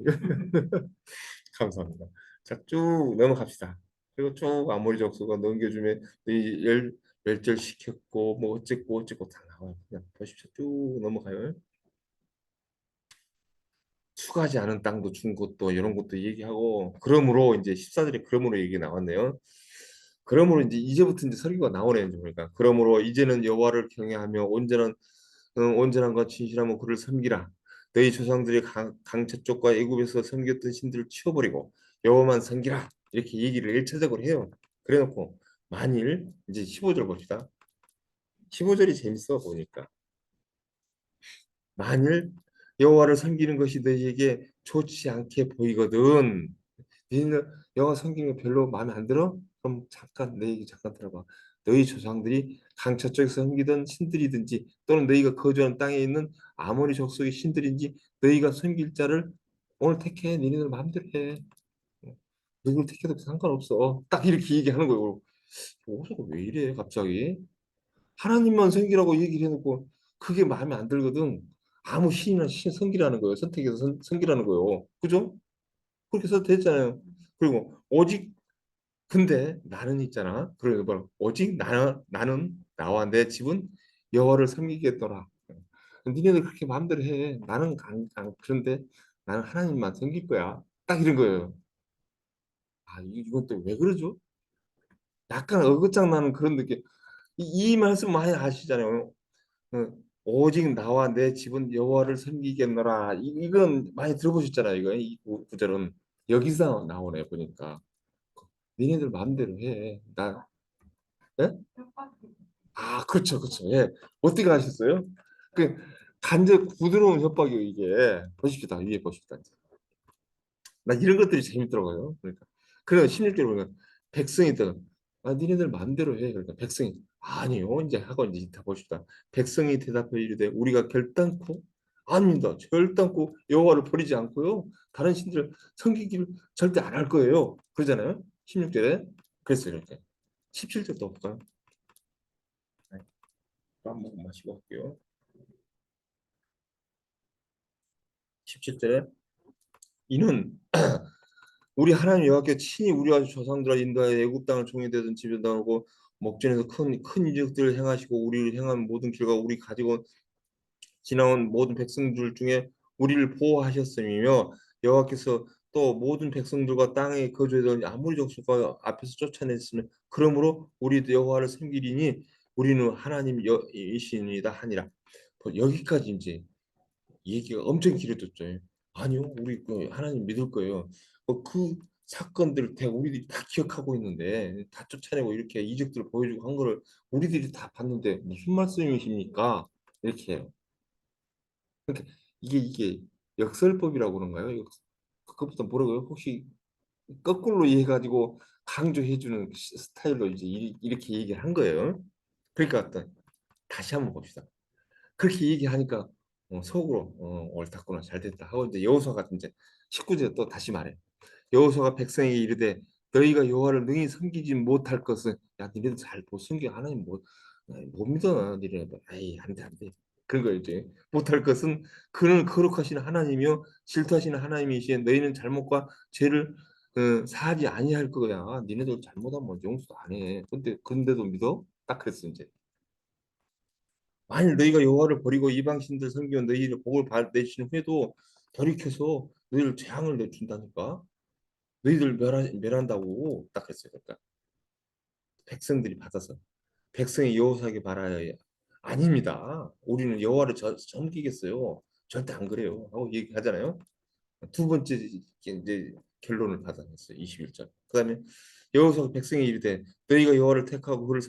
감사합니다. 자, 쭉 넘어갑시다. 그리고 쭉 아모리 족수가 넘겨주면 멸절 시켰고 뭐 어쨌고 다 나와요. 그냥 보십시오. 쭉 넘어가요. 추가하지 않은 땅도 준 것도 이런 것도 얘기하고 그러므로 이제 14절에 그러므로 얘기 나왔네요. 그러므로 이제부터 이제 설교가 나오네요. 보니까 그러므로 이제는 여호와를 경외하며 온전함과 진실함으로 그를 섬기라. 너희 조상들이 강차 쪽과 애굽에서 섬겼던 신들을 치워버리고 여호와만 섬기라. 이렇게 얘기를 일차적으로 해요. 그래놓고 만일 이제 15절 봅시다. 15절이 재밌어 보니까 만일 여호와를 섬기는 것이 너희에게 좋지 않게 보이거든. 너희는 여호와 섬기는 게 별로 마음에 안 들어? 그럼 잠깐 내 얘기 잠깐 들어봐. 너희 조상들이 강차 쪽에서 섬기던 신들이든지 또는 너희가 거주하는 땅에 있는 아모리 족속의 신들인지 너희가 섬길 자를 오늘 택해. 너희들 마음대로 해. 누구를 택해도 상관없어. 딱 이렇게 얘기하는 거예요. 왜 이래 갑자기? 하나님만 섬기라고 얘기를 해놓고 그게 마음에 안 들거든. 아무 신이나 신 섬기라는 거예요. 선택해서 섬기라는 거예요. 그죠? 그렇게 해서 됐잖아요. 그리고 오직 근데 나는 있잖아. 그러니까 오직 나는 나와 내 집은 여호와를 섬기겠더라. 니네들 그렇게 마음대로 해. 나는 그런데 나는 하나님만 섬길 거야. 딱 이런 거예요. 이건 또 왜 그러죠? 약간 어긋장 나는 그런 느낌. 이 말씀 많이 아시잖아요. 오직 나와 내 집은 여호와를 섬기겠노라. 이건 많이 들어보셨잖아요. 이거 이 구절은 여기서 나오네 보니까. 니네들 마음대로 해. 예? 그렇죠. 예. 어떻게 하셨어요? 그 부드러운 협박이에요, 이게. 보십시다. 위에 보십시다. 나 이런 것들이 재밌더라고요. 그러니까. 그래 16절에 보면 백성이든 니네들 마음대로 해. 그러니까 백성이 아니요. 이제 하고 이제 다 보십시다. 백성이 대답해 이르되 우리가 결단코 아닙니다. 결단코 여호와를 버리지 않고요. 다른 신들 섬기기를 절대 안 할 거예요. 그러잖아요. 16절에. 그랬어요. 이렇게. 17절도 볼까요? 네, 한 모금 마시고 할게요. 17절에 이는 우리 하나님 여호와께 친히 우리와 조상들아 인도하여 애굽 땅을 종이 되던 집에 나오고 목전에서 큰 이적들을 행하시고 우리를 행한 모든 길과 우리 가지고 지나온 모든 백성들 중에 우리를 보호하셨음이며 여호와께서 또 모든 백성들과 땅에 거주하던 아무리 족속과 앞에서 쫓아냈으면 그러므로 우리도 여호와를 섬기리니 우리는 하나님 이시니이다 하니라. 여기까지 이제 얘기가 엄청 길어졌죠. 아니요, 우리 그 하나님 믿을 거예요. 그 사건들 다 우리들이 다 기억하고 있는데 다 쫓아내고 이렇게 이적들을 보여주고 한 거를 우리들이 다 봤는데 무슨 말씀이십니까? 이렇게 해요. 그러니까 이게 역설법이라고 그런가요? 그것부터 뭐라고요? 혹시 거꾸로 이해가지고 강조해주는 스타일로 이제 이렇게 얘기를 한 거예요. 그러니까 다시 한번 봅시다. 그렇게 얘기하니까 속으로 옳았구나 잘 됐다 하고 이제 여호수아가 이제 19절 또 다시 말해. 여호수아가 백성에게 이르되 너희가 여호와를 능히 섬기지 못할 것은 야 니네들 잘 못 섬겨 하나님 못 믿어 니네 아이 안돼 그런 거 이제 못할 것은 그는 거룩하신 하나님이요 질투하시는 하나님이시에 너희는 잘못과 죄를 사하지 아니할 거야 니네들 잘못하면 용서도 안해 근데도 믿어 딱 그랬어 이제 만일 너희가 여호와를 버리고 이방 신들 섬기며 너희를 복을 내신 후에도 돌이켜서 너희를 재앙을 내준다니까 너희들 멸한다고 딱 했어요. 그러니까 백성들이 받아서 백성이 여호사에게 말하여 아닙니다. 우리는 여호와를 섬기겠어요. 절대 안 그래요. 하고 얘기하잖아요. 두 번째 이제 결론을 받아냈어요. 21절. 그다음에 여호수아 백성이 이르되 너희가 여호와를 택하고 그를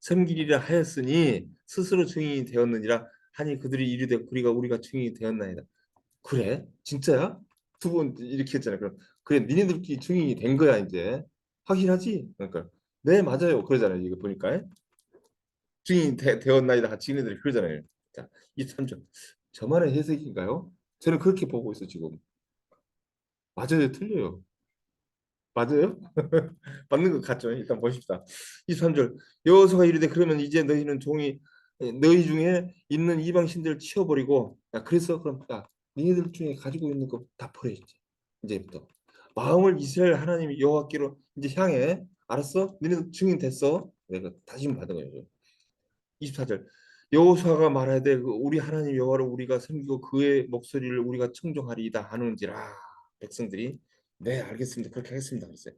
섬기리라 하였으니 스스로 증인이 되었느니라 하니 그들이 이르되 우리가 증인이 되었나이다. 그래? 진짜야? 두 번 이렇게 했잖아요. 그럼 그래 니네들끼리 증인이 된 거야 이제 확실하지? 그러니까 네 맞아요 그러잖아요. 이거 보니까 증인이 되었나이다 같이 얘네들이 그러잖아요. 자, 23절 저만의 해석인가요? 저는 그렇게 보고 있어 지금. 맞아요 틀려요. 맞아요? 맞는 것 같죠? 일단 보십시다. 23절 여호수아가 이르되 그러면 이제 너희는 너희 중에 있는 이방 신들을 치워버리고 야, 그래서 그럼 야 너희들 중에 가지고 있는 거 다 버려 이제부터 마음을 이스라엘 하나님 여호와께로 이제 향해 알았어? 너희들 증인 됐어? 내가 다시 받은 거예요. 24절 여호수아가 말하되 우리 하나님 여호와를 우리가 섬기고 그의 목소리를 우리가 청종하리이다 하는지라 백성들이 네 알겠습니다 그렇게 하겠습니다 그랬어요.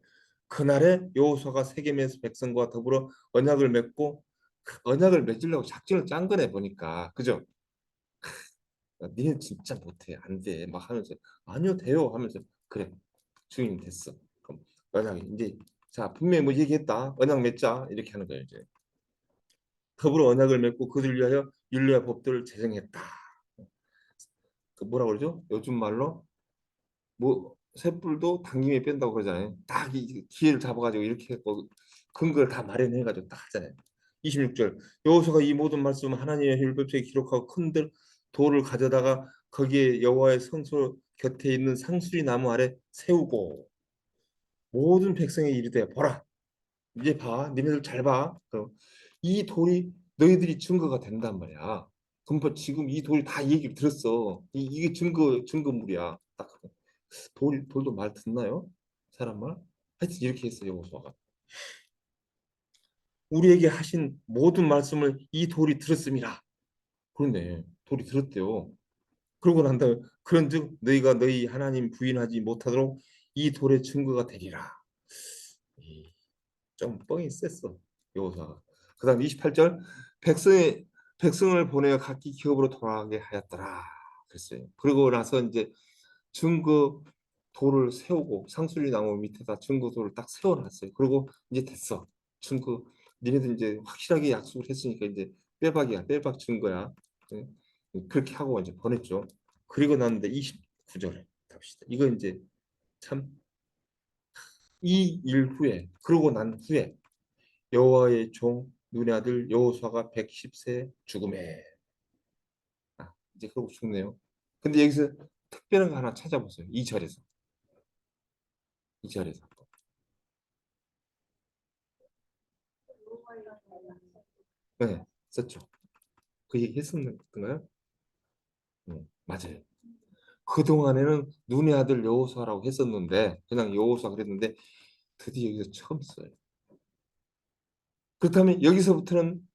그날에 여호수아가 세겜에서 백성과 더불어 언약을 맺고 그 언약을 맺으려고 작전을 짠 거네 보니까 그죠? 니는 진짜 못해 안돼 막 하면서 아니요 돼요 하면서 그래 주인 됐어 그럼 언약이 이제 자 분명히 뭐 얘기했다 언약 맺자 이렇게 하는 거예요 이제 더불어 언약을 맺고 그들 위하여 율례와 법도를 제정했다. 그 뭐라 그러죠? 요즘 말로 뭐 쇳불도 당김에 뺀다고 그러잖아요. 딱 이 기회를 잡아가지고 이렇게 했고 근거를 다 마련해가지고 딱 하잖아요. 26절 여호수아가 이 모든 말씀 하나님의 율법책에 기록하고 큰들 돌을 가져다가 거기에 여호와의 성소 곁에 있는 상수리 나무 아래 세우고 모든 백성에 이르되 보라 이제 봐 니네들 잘 봐. 그럼 이 돌이 너희들이 증거가 된단 말이야. 그럼 지금 이 돌이 다 얘기를 들었어. 이게 증거물이야. 딱 돌도 말 듣나요? 사람 말? 하여튼 이렇게 했어요 여호수아가. 우리에게 하신 모든 말씀을 이 돌이 들었음이라. 그런데 돌이 들었대요. 그러고 난 다음에 그런즉 너희가 너희 하나님 부인하지 못하도록 이 돌의 증거가 되리라. 좀 뻥이 셌어 여호수아가. 그다음 28절 백성을 보내어 각기 기업으로 돌아가게 하였더라 그랬어요. 그러고 나서 이제 증거 돌을 세우고 상수리 나무 밑에다 증거 돌을 딱 세워놨어요. 그리고 이제 됐어. 증거 니네들 이제 확실하게 약속을 했으니까 이제 빼박이야 빼박 증거야. 네? 그렇게 하고 이제 보냈죠. 그리고 났는데 29절에 갑시다. 이거 이제 참 이 일 후에 그러고 난 후에 여호와의 종 눈의 아들 여호수아가 110세 죽음에. 이제 그러고 죽네요. 근데 여기서 특별한 거 하나 찾아보세요. 이 절에서 네, 썼죠. 그 얘기 했었는가요? 맞아요. 그동안에는 눈의 아들 여호수아라고 했었는데 그냥 여호수아 그랬는데 드디어 여기서 처음 써요. 그렇다면 여기서부터는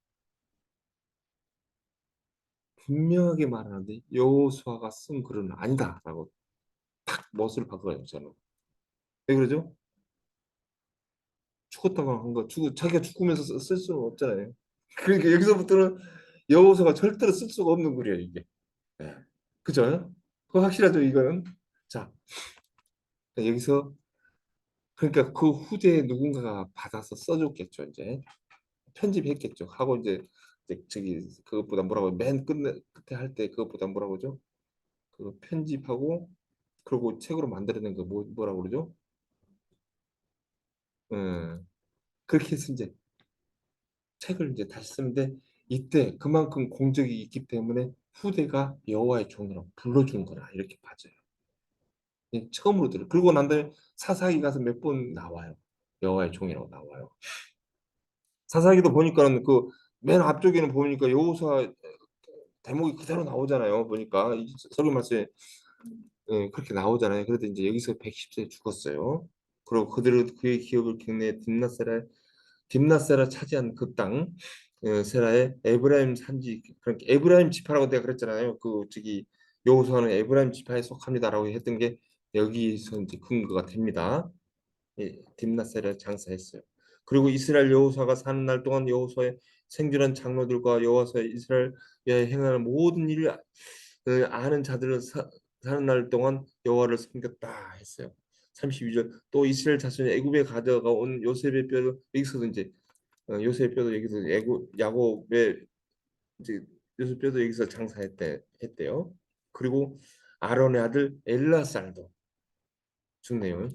분명하게 말하는데 여호수아가 쓴 글은 아니다라고 탁 못을 박아요. 저는. 왜 그러죠? 죽었다고 한 거, 자기가 죽으면서 쓸 수는 없잖아요. 그러니까 여기서부터는 여호수아가 절대로 쓸 수가 없는 글이에요, 이게. 네. 그죠? 그거 확실하죠, 이거는. 자, 여기서 그러니까 그 후대에 누군가가 받아서 써줬겠죠, 이제. 편집했겠죠. 하고 이제 저기 그것보다 뭐라고 끝에 할 때 그것보다 뭐라고 그러죠? 그 편집하고 그리고 책으로 만들어낸 거 뭐라고 그러죠? 그렇게 해서 이제 책을 이제 다시 쓰는데 이때 그만큼 공적이 있기 때문에 후대가 여호와의 종이라고 불러준 거라 이렇게 봐져요. 처음으로 들어요. 그리고 난 다음에 사사기 가서 몇 번 나와요. 여호와의 종이라고 나와요. 사사기도 보니까는 그 맨 앞쪽에는 보니까 여호수아 대목이 그대로 나오잖아요. 보니까 이 설교 말씀에 그렇게 나오잖아요. 그래도 이제 여기서 110세에 죽었어요. 그리고 그의 기업을 경내에 딥나세라 차지한 그 땅, 세라의 에브라임 산지, 그러니까 에브라임 지파라고 내가 그랬잖아요. 그 저기 여호수아는 에브라임 지파에 속합니다라고 했던 게 여기서 이제 근거가 됩니다. 딥나셀에 장사했어요. 그리고 이스라엘 여호수아가 사는 날 동안 여호수아의 생존한 장로들과 여호수아의 이스라엘에 행하는 모든 일을 아는 자들은 사는 날 동안 여호와를 섬겼다 했어요. 32절 또 이스라엘 자손이 애굽에 가져가 온 요셉의 뼈를 여기서도 이제 요셉의 뼈도 여기서 야곱의 이제 요셉 뼈도 여기서 했대요. 그리고 아론의 아들 엘라살도 죽네요.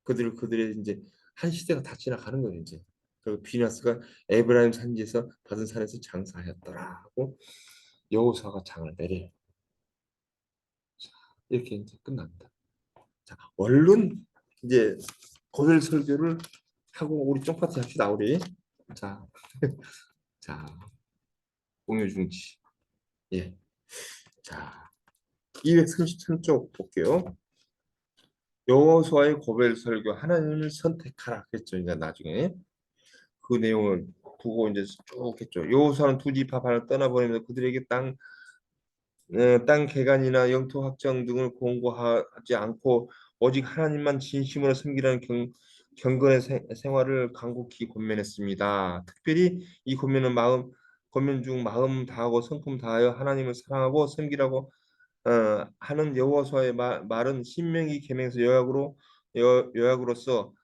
그들의 이제 한 시대가 다 지나가는 거예요 이제. 그리고 비나스가 에브라임 산지에서 받은 산에서 장사하였더라 하고 여호수아가 장을 내려요. 이렇게 이제 끝납니다. 자, 얼른 이제 고별 설교를 하고 우리 쪽파티 합시다 우리. 자, 자 공유 중지. 예. 자, 233쪽 볼게요. 여호수아의 고별 설교 하나님을 선택하라 그랬죠. 이제 나중에 그 내용을 보고 이제 쭉 했죠. 여호수아는 두 지파 반을 떠나보내면서 그들에게 땅 개간이나 영토 확정 등을 공고하지 않고 오직 하나님만 진심으로 섬기라는 경건의 생활을 간곡히 권면했습니다. 특별히 이 권면 중 마음 다하고 성품 다하여 하나님을 사랑하고 섬기라고 하는 여호와서의 말은 신명기 계명에서 요약으로서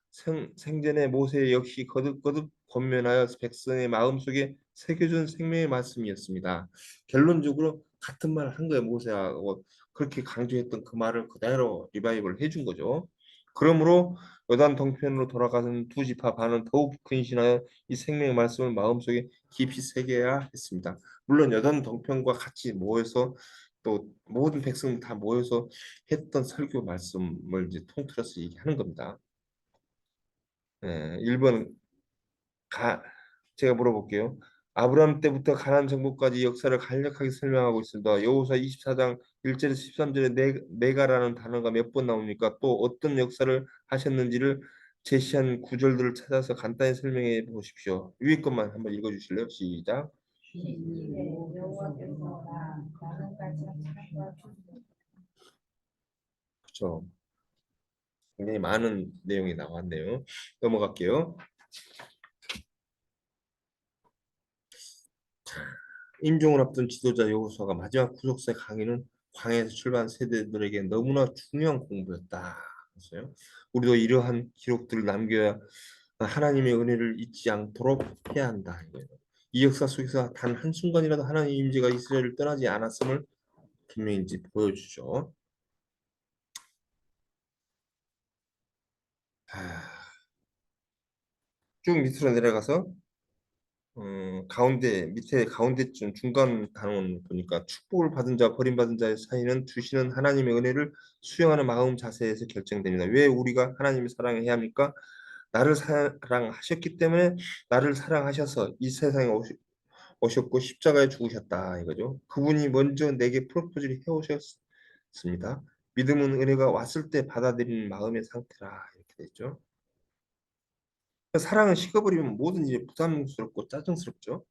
생전에 모세 역시 거듭거듭 권면하여 백성의 마음속에 새겨준 생명의 말씀이었습니다. 결론적으로 같은 말을 한 거예요. 모세하고 그렇게 강조했던 그 말을 그대로 리바이벌 해준 거죠. 그러므로 요단 동편으로 돌아가는 두 지파 반은 더욱 근신하여 이 생명의 말씀을 마음속에 깊이 새겨야 했습니다. 물론 요단 동편과 같이 모여서 또 모든 백성 다 모여서 했던 설교 말씀을 이제 통틀어서 얘기하는 겁니다. 1번 가 제가 물어볼게요. 아브라함 때부터 가나안 정복까지 역사를 간략하게 설명하고 있습니다. 여호수아 24장 1절에서 13절에 내가라는 단어가 몇 번 나옵니까? 또 어떤 역사를 하셨는지를 제시한 구절들을 찾아서 간단히 설명해 보십시오. 위에 것만 한번 읽어 주실래요? 시작. 이에 여호와께서 나뭇가지 창과 그렇죠. 굉장히 많은 내용이 나왔네요. 넘어갈게요. 임종을 앞둔 지도자 여호수아가 마지막 구속사의 강의는 광야에서 출발한 세대들에게 너무나 중요한 공부였다. 그랬어요. 우리도 이러한 기록들을 남겨야 하나님의 은혜를 잊지 않도록 해야 한다. 이거예요. 이 역사 속에서 단 한순간이라도 하나님의 임재가 이스라엘을 떠나지 않았음을 분명히 이제 보여주죠. 쭉 밑으로 내려가서 가운데 밑에 가운데쯤 중간 단원 보니까 축복을 받은 자 버림받은 자의 사이는 주시는 하나님의 은혜를 수용하는 마음 자세에서 결정됩니다. 왜 우리가 하나님을 사랑해야 합니까? 나를 사랑하셨기 때문에 나를 사랑하셔서 이 세상에 오셨고 십자가에 죽으셨다 이거죠. 그분이 먼저 내게 프로포즈를 해오셨습니다. 믿음은 은혜가 왔을 때 받아들이는 마음의 상태라 이렇게 됐죠. 사랑은 식어버리면 모든 일이 부담스럽고 짜증스럽죠.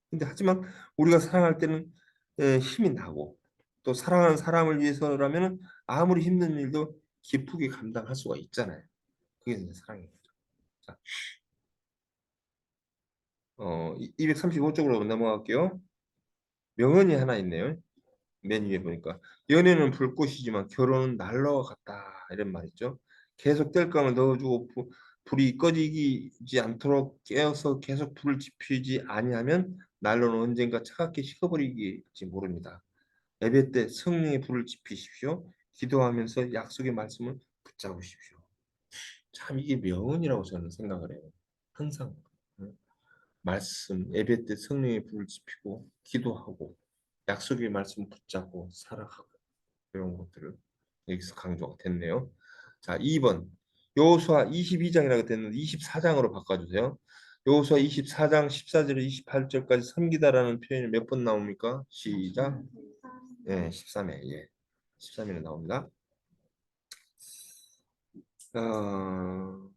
근데 하지만 우리가 사랑할 때는 힘이 나고 또 사랑하는 사람을 위해서라면 아무리 힘든 일도 기쁘게 감당할 수가 있잖아요. 그게 이제 사랑이에요. 자, 235쪽으로 넘어갈게요. 명언이 하나 있네요. 맨 위에 보니까 연애는 불꽃이지만 결혼은 난로와 같다 이런 말 있죠. 계속 땔감을 넣어주고 불이 꺼지지 않도록 깨어서 계속 불을 지피지 아니하면 난로는 언젠가 차갑게 식어버리겠지 모릅니다. 예배 때 성령의 불을 지피십시오. 기도하면서 약속의 말씀을 붙잡으십시오. 참 이게 명언이라고 저는 생각을 해요. 항상 말씀 예배 때 성령의 불을 지피고 기도하고 약속의 말씀 붙잡고 살아가고 이런 것들을 여기서 강조가 됐네요. 자, 2번 여호수아 22장이라고 됐는데 24장으로 바꿔주세요. 여호수아 24장 14절에서 28절까지 섬기다라는 표현이 몇 번 나옵니까? 시작. 예, 13회. 예. 13회는 나옵니다. 어,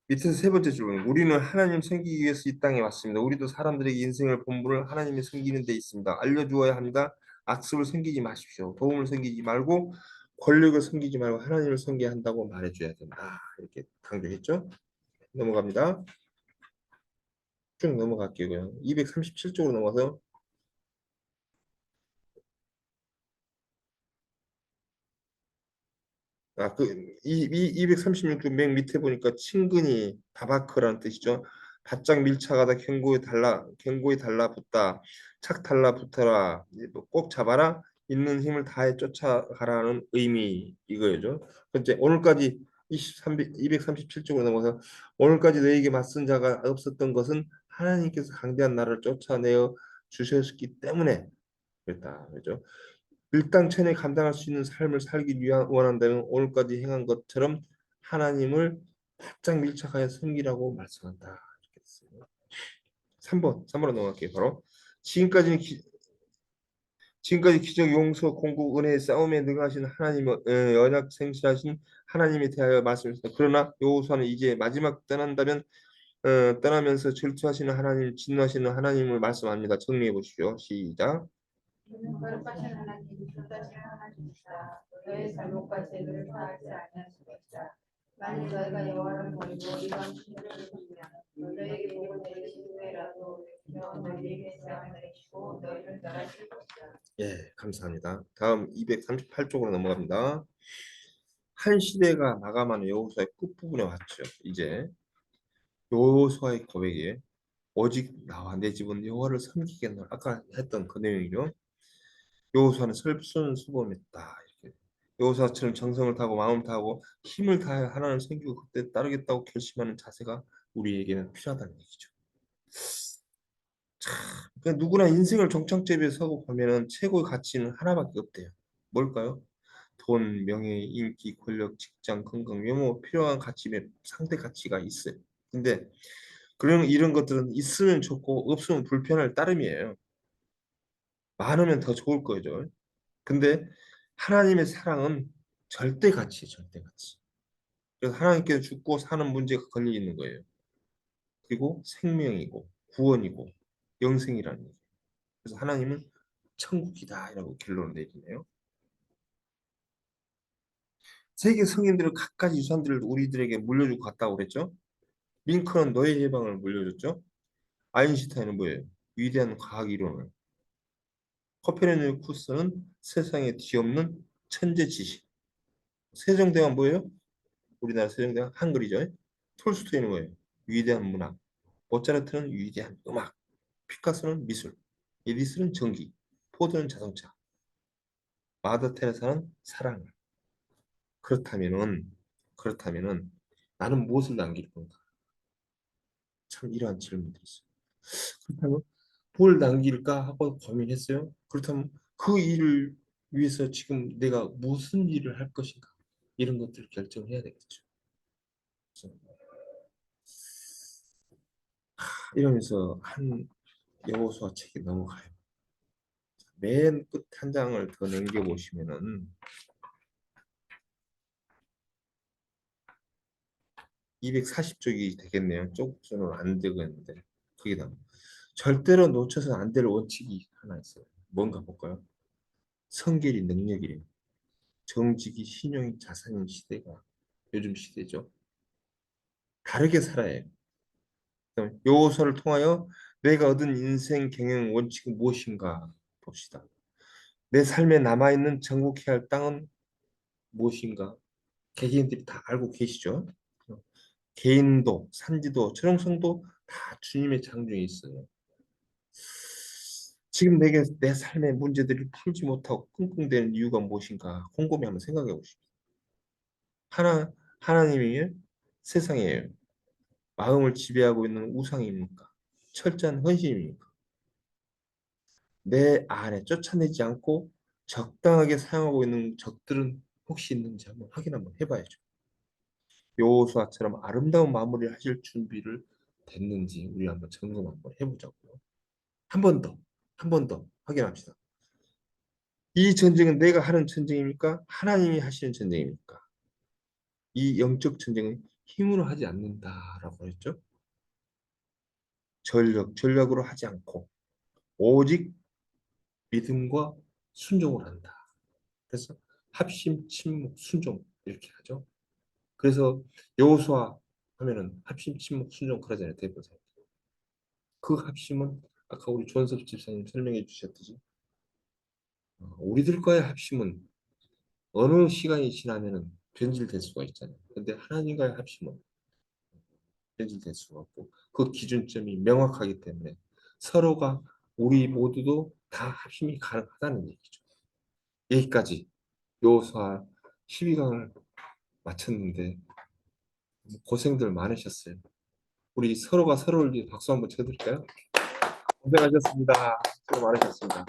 밑에서 세 번째 질문. 우리는 하나님 섬기기 위해서 이 땅에 왔습니다. 우리도 사람들에게 인생을 본부를 하나님이 섬기는 데 있습니다. 알려주어야 합니다. 악습을 섬기지 마십시오. 도움을 섬기지 말고 권력을 섬기지 말고 하나님을 섬겨야 한다고 말해줘야 된다. 이렇게 강조했죠. 넘어갑니다. 쭉 넘어갈게요. 237쪽으로 넘어가서 이 236쪽 맨 밑에 보니까 친근히 바바크라는 뜻이죠. 바짝 밀착하다 경고에 달라붙다 착 달라붙어라 뭐꼭 잡아라 있는 힘을 다해 쫓아가라는 의미 이거죠. 이제 오늘까지 237쪽으로 넘어서 오늘까지 너에게 맞선 자가 없었던 것은 하나님께서 강대한 나라를 쫓아내어 주셨기 때문에 그랬다 그죠. 일당천에 감당할 수 있는 삶을 살기 위한 원한다면 오늘까지 행한 것처럼 하나님을 바짝 밀착하여 섬기라고 말씀한다. 이렇게 됐어요. 3번으로 넘어갈게요. 바로 지금까지는 지금까지 기적, 용서, 공국, 은혜의 싸움에 능하신 하나님, 언약 생실하신 하나님에 대하여 말씀했습니다. 그러나 여호수아는 이제 마지막 떠난다면 떠나면서 질투하시는 하나님, 진노하시는 하나님을 말씀합니다. 정리해 보십시오. 시작. 거룩하신 하나님, 주다신 하나님이시다. 너의 잘못과 죄를 사하지 아니할 수가 있다. 만일 너희가 여호와를 버리고 이런 신들을 섬기면 너희에게 복을 내리신 후에라도 너희에게 재앙을 내리시고 너희를 멸하실 것이다. 예, 감사합니다. 다음 238쪽으로 넘어갑니다. 한 시대가 마감하는 여호수아의 끝부분에 왔죠. 이제 여호수아의 고백에 오직 나와 내 집은 여호와를 섬기겠노라. 아까 했던 그 내용이죠. 여호수아는 설순수범했다. 이렇게 여호수아처럼 정성을 다하고 마음을 다하고 힘을 다해 하나님을 섬기고 그때 따르겠다고 결심하는 자세가 우리에게는 필요하다는 얘기죠. 그러니까 누구나 인생을 종착점에 서고 보면은 최고의 가치는 하나밖에 없대요. 뭘까요? 돈, 명예, 인기, 권력, 직장, 건강, 외모 필요한 가치면 상대 가치가 있어요. 근데 그런 이런 것들은 있으면 좋고 없으면 불편할 따름이에요. 많으면 더 좋을 거죠. 근데 하나님의 사랑은 절대 가치예요, 절대 가치. 그래서 하나님께서 죽고 사는 문제가 걸려 있는 거예요. 그리고 생명이고 구원이고 영생이라는 거예요. 그래서 하나님은 천국이다라고 결론을 내리네요. 세계 성인들은 갖가지 유산들을 우리들에게 물려주고 갔다고 그랬죠. 링컨은 노예 해방을 물려줬죠. 아인슈타인은 뭐예요? 위대한 과학 이론을. 코페르니쿠스는 세상에 뒤없는 천재 지식. 세종대왕 뭐예요? 우리나라 세종대왕 한글이죠. 톨스토이는 뭐예요? 위대한 문학. 모차르트는 위대한 음악. 피카소는 미술. 에디슨은 전기. 포드는 자동차. 마더 테레사는 사랑을. 그렇다면은 나는 무엇을 남길 건가? 참 이러한 질문들이 있어요. 그렇다면 뭘 남길까 하고 고민했어요. 그렇다면 그 일을 위해서 지금 내가 무슨 일을 할 것인가? 이런 것들을 결정해야 되겠죠. 그래서 이러면서 한 여호수아 책에 넘어가요. 맨 끝 한 장을 더 넘겨 보시면은 240쪽이 되겠네요. 쪽수는 안 되겠는데 거기다 절대로 놓쳐서는 안 될 원칙이 하나 있어요. 뭔가 볼까요? 성결이 능력이래요. 정직이 신용이 자산인 시대가 요즘 시대죠. 다르게 살아야 해요. 요소를 통하여 내가 얻은 인생 경영 원칙은 무엇인가 봅시다. 내 삶에 남아있는 정복해야 할 땅은 무엇인가? 개개인들이 다 알고 계시죠? 개인도, 산지도, 철옹성도 다 주님의 장중에 있어요. 지금 내게 내 삶의 문제들을 풀지 못하고 끙끙대는 이유가 무엇인가 곰곰이 한번 생각해 보십시오. 하나님이 세상에 마음을 지배하고 있는 우상입니까? 철저한 헌신입니까? 내 안에 쫓아내지 않고 적당하게 사용하고 있는 적들은 혹시 있는지 한번 해봐야죠. 여호수아처럼 아름다운 마무리를 하실 준비를 됐는지 우리 한번 점검 한번 해보자고요. 한 번 더, 한 번 더 확인합시다. 이 전쟁은 내가 하는 전쟁입니까? 하나님이 하시는 전쟁입니까? 이 영적 전쟁은 힘으로 하지 않는다라고 했죠. 전력으로 하지 않고 오직 믿음과 순종을 한다. 그래서 합심, 침묵, 순종 이렇게 하죠. 그래서 여호수아 하면은 합심, 침묵, 순종 그러잖아요. 대부분. 그 합심은 아까 우리 조원섭 집사님 설명해 주셨듯이 우리들과의 합심은 어느 시간이 지나면은 변질될 수가 있잖아요. 근데 하나님과의 합심은 변질될 수가 없고 그 기준점이 명확하기 때문에 서로가 우리 모두도 다 합심이 가능하다는 얘기죠. 여기까지 여호수아 12강을 마쳤는데 고생들 많으셨어요. 우리 서로가 서로를 위해 박수 한번 쳐드릴까요? 고생하셨습니다. 수고 많으셨습니다.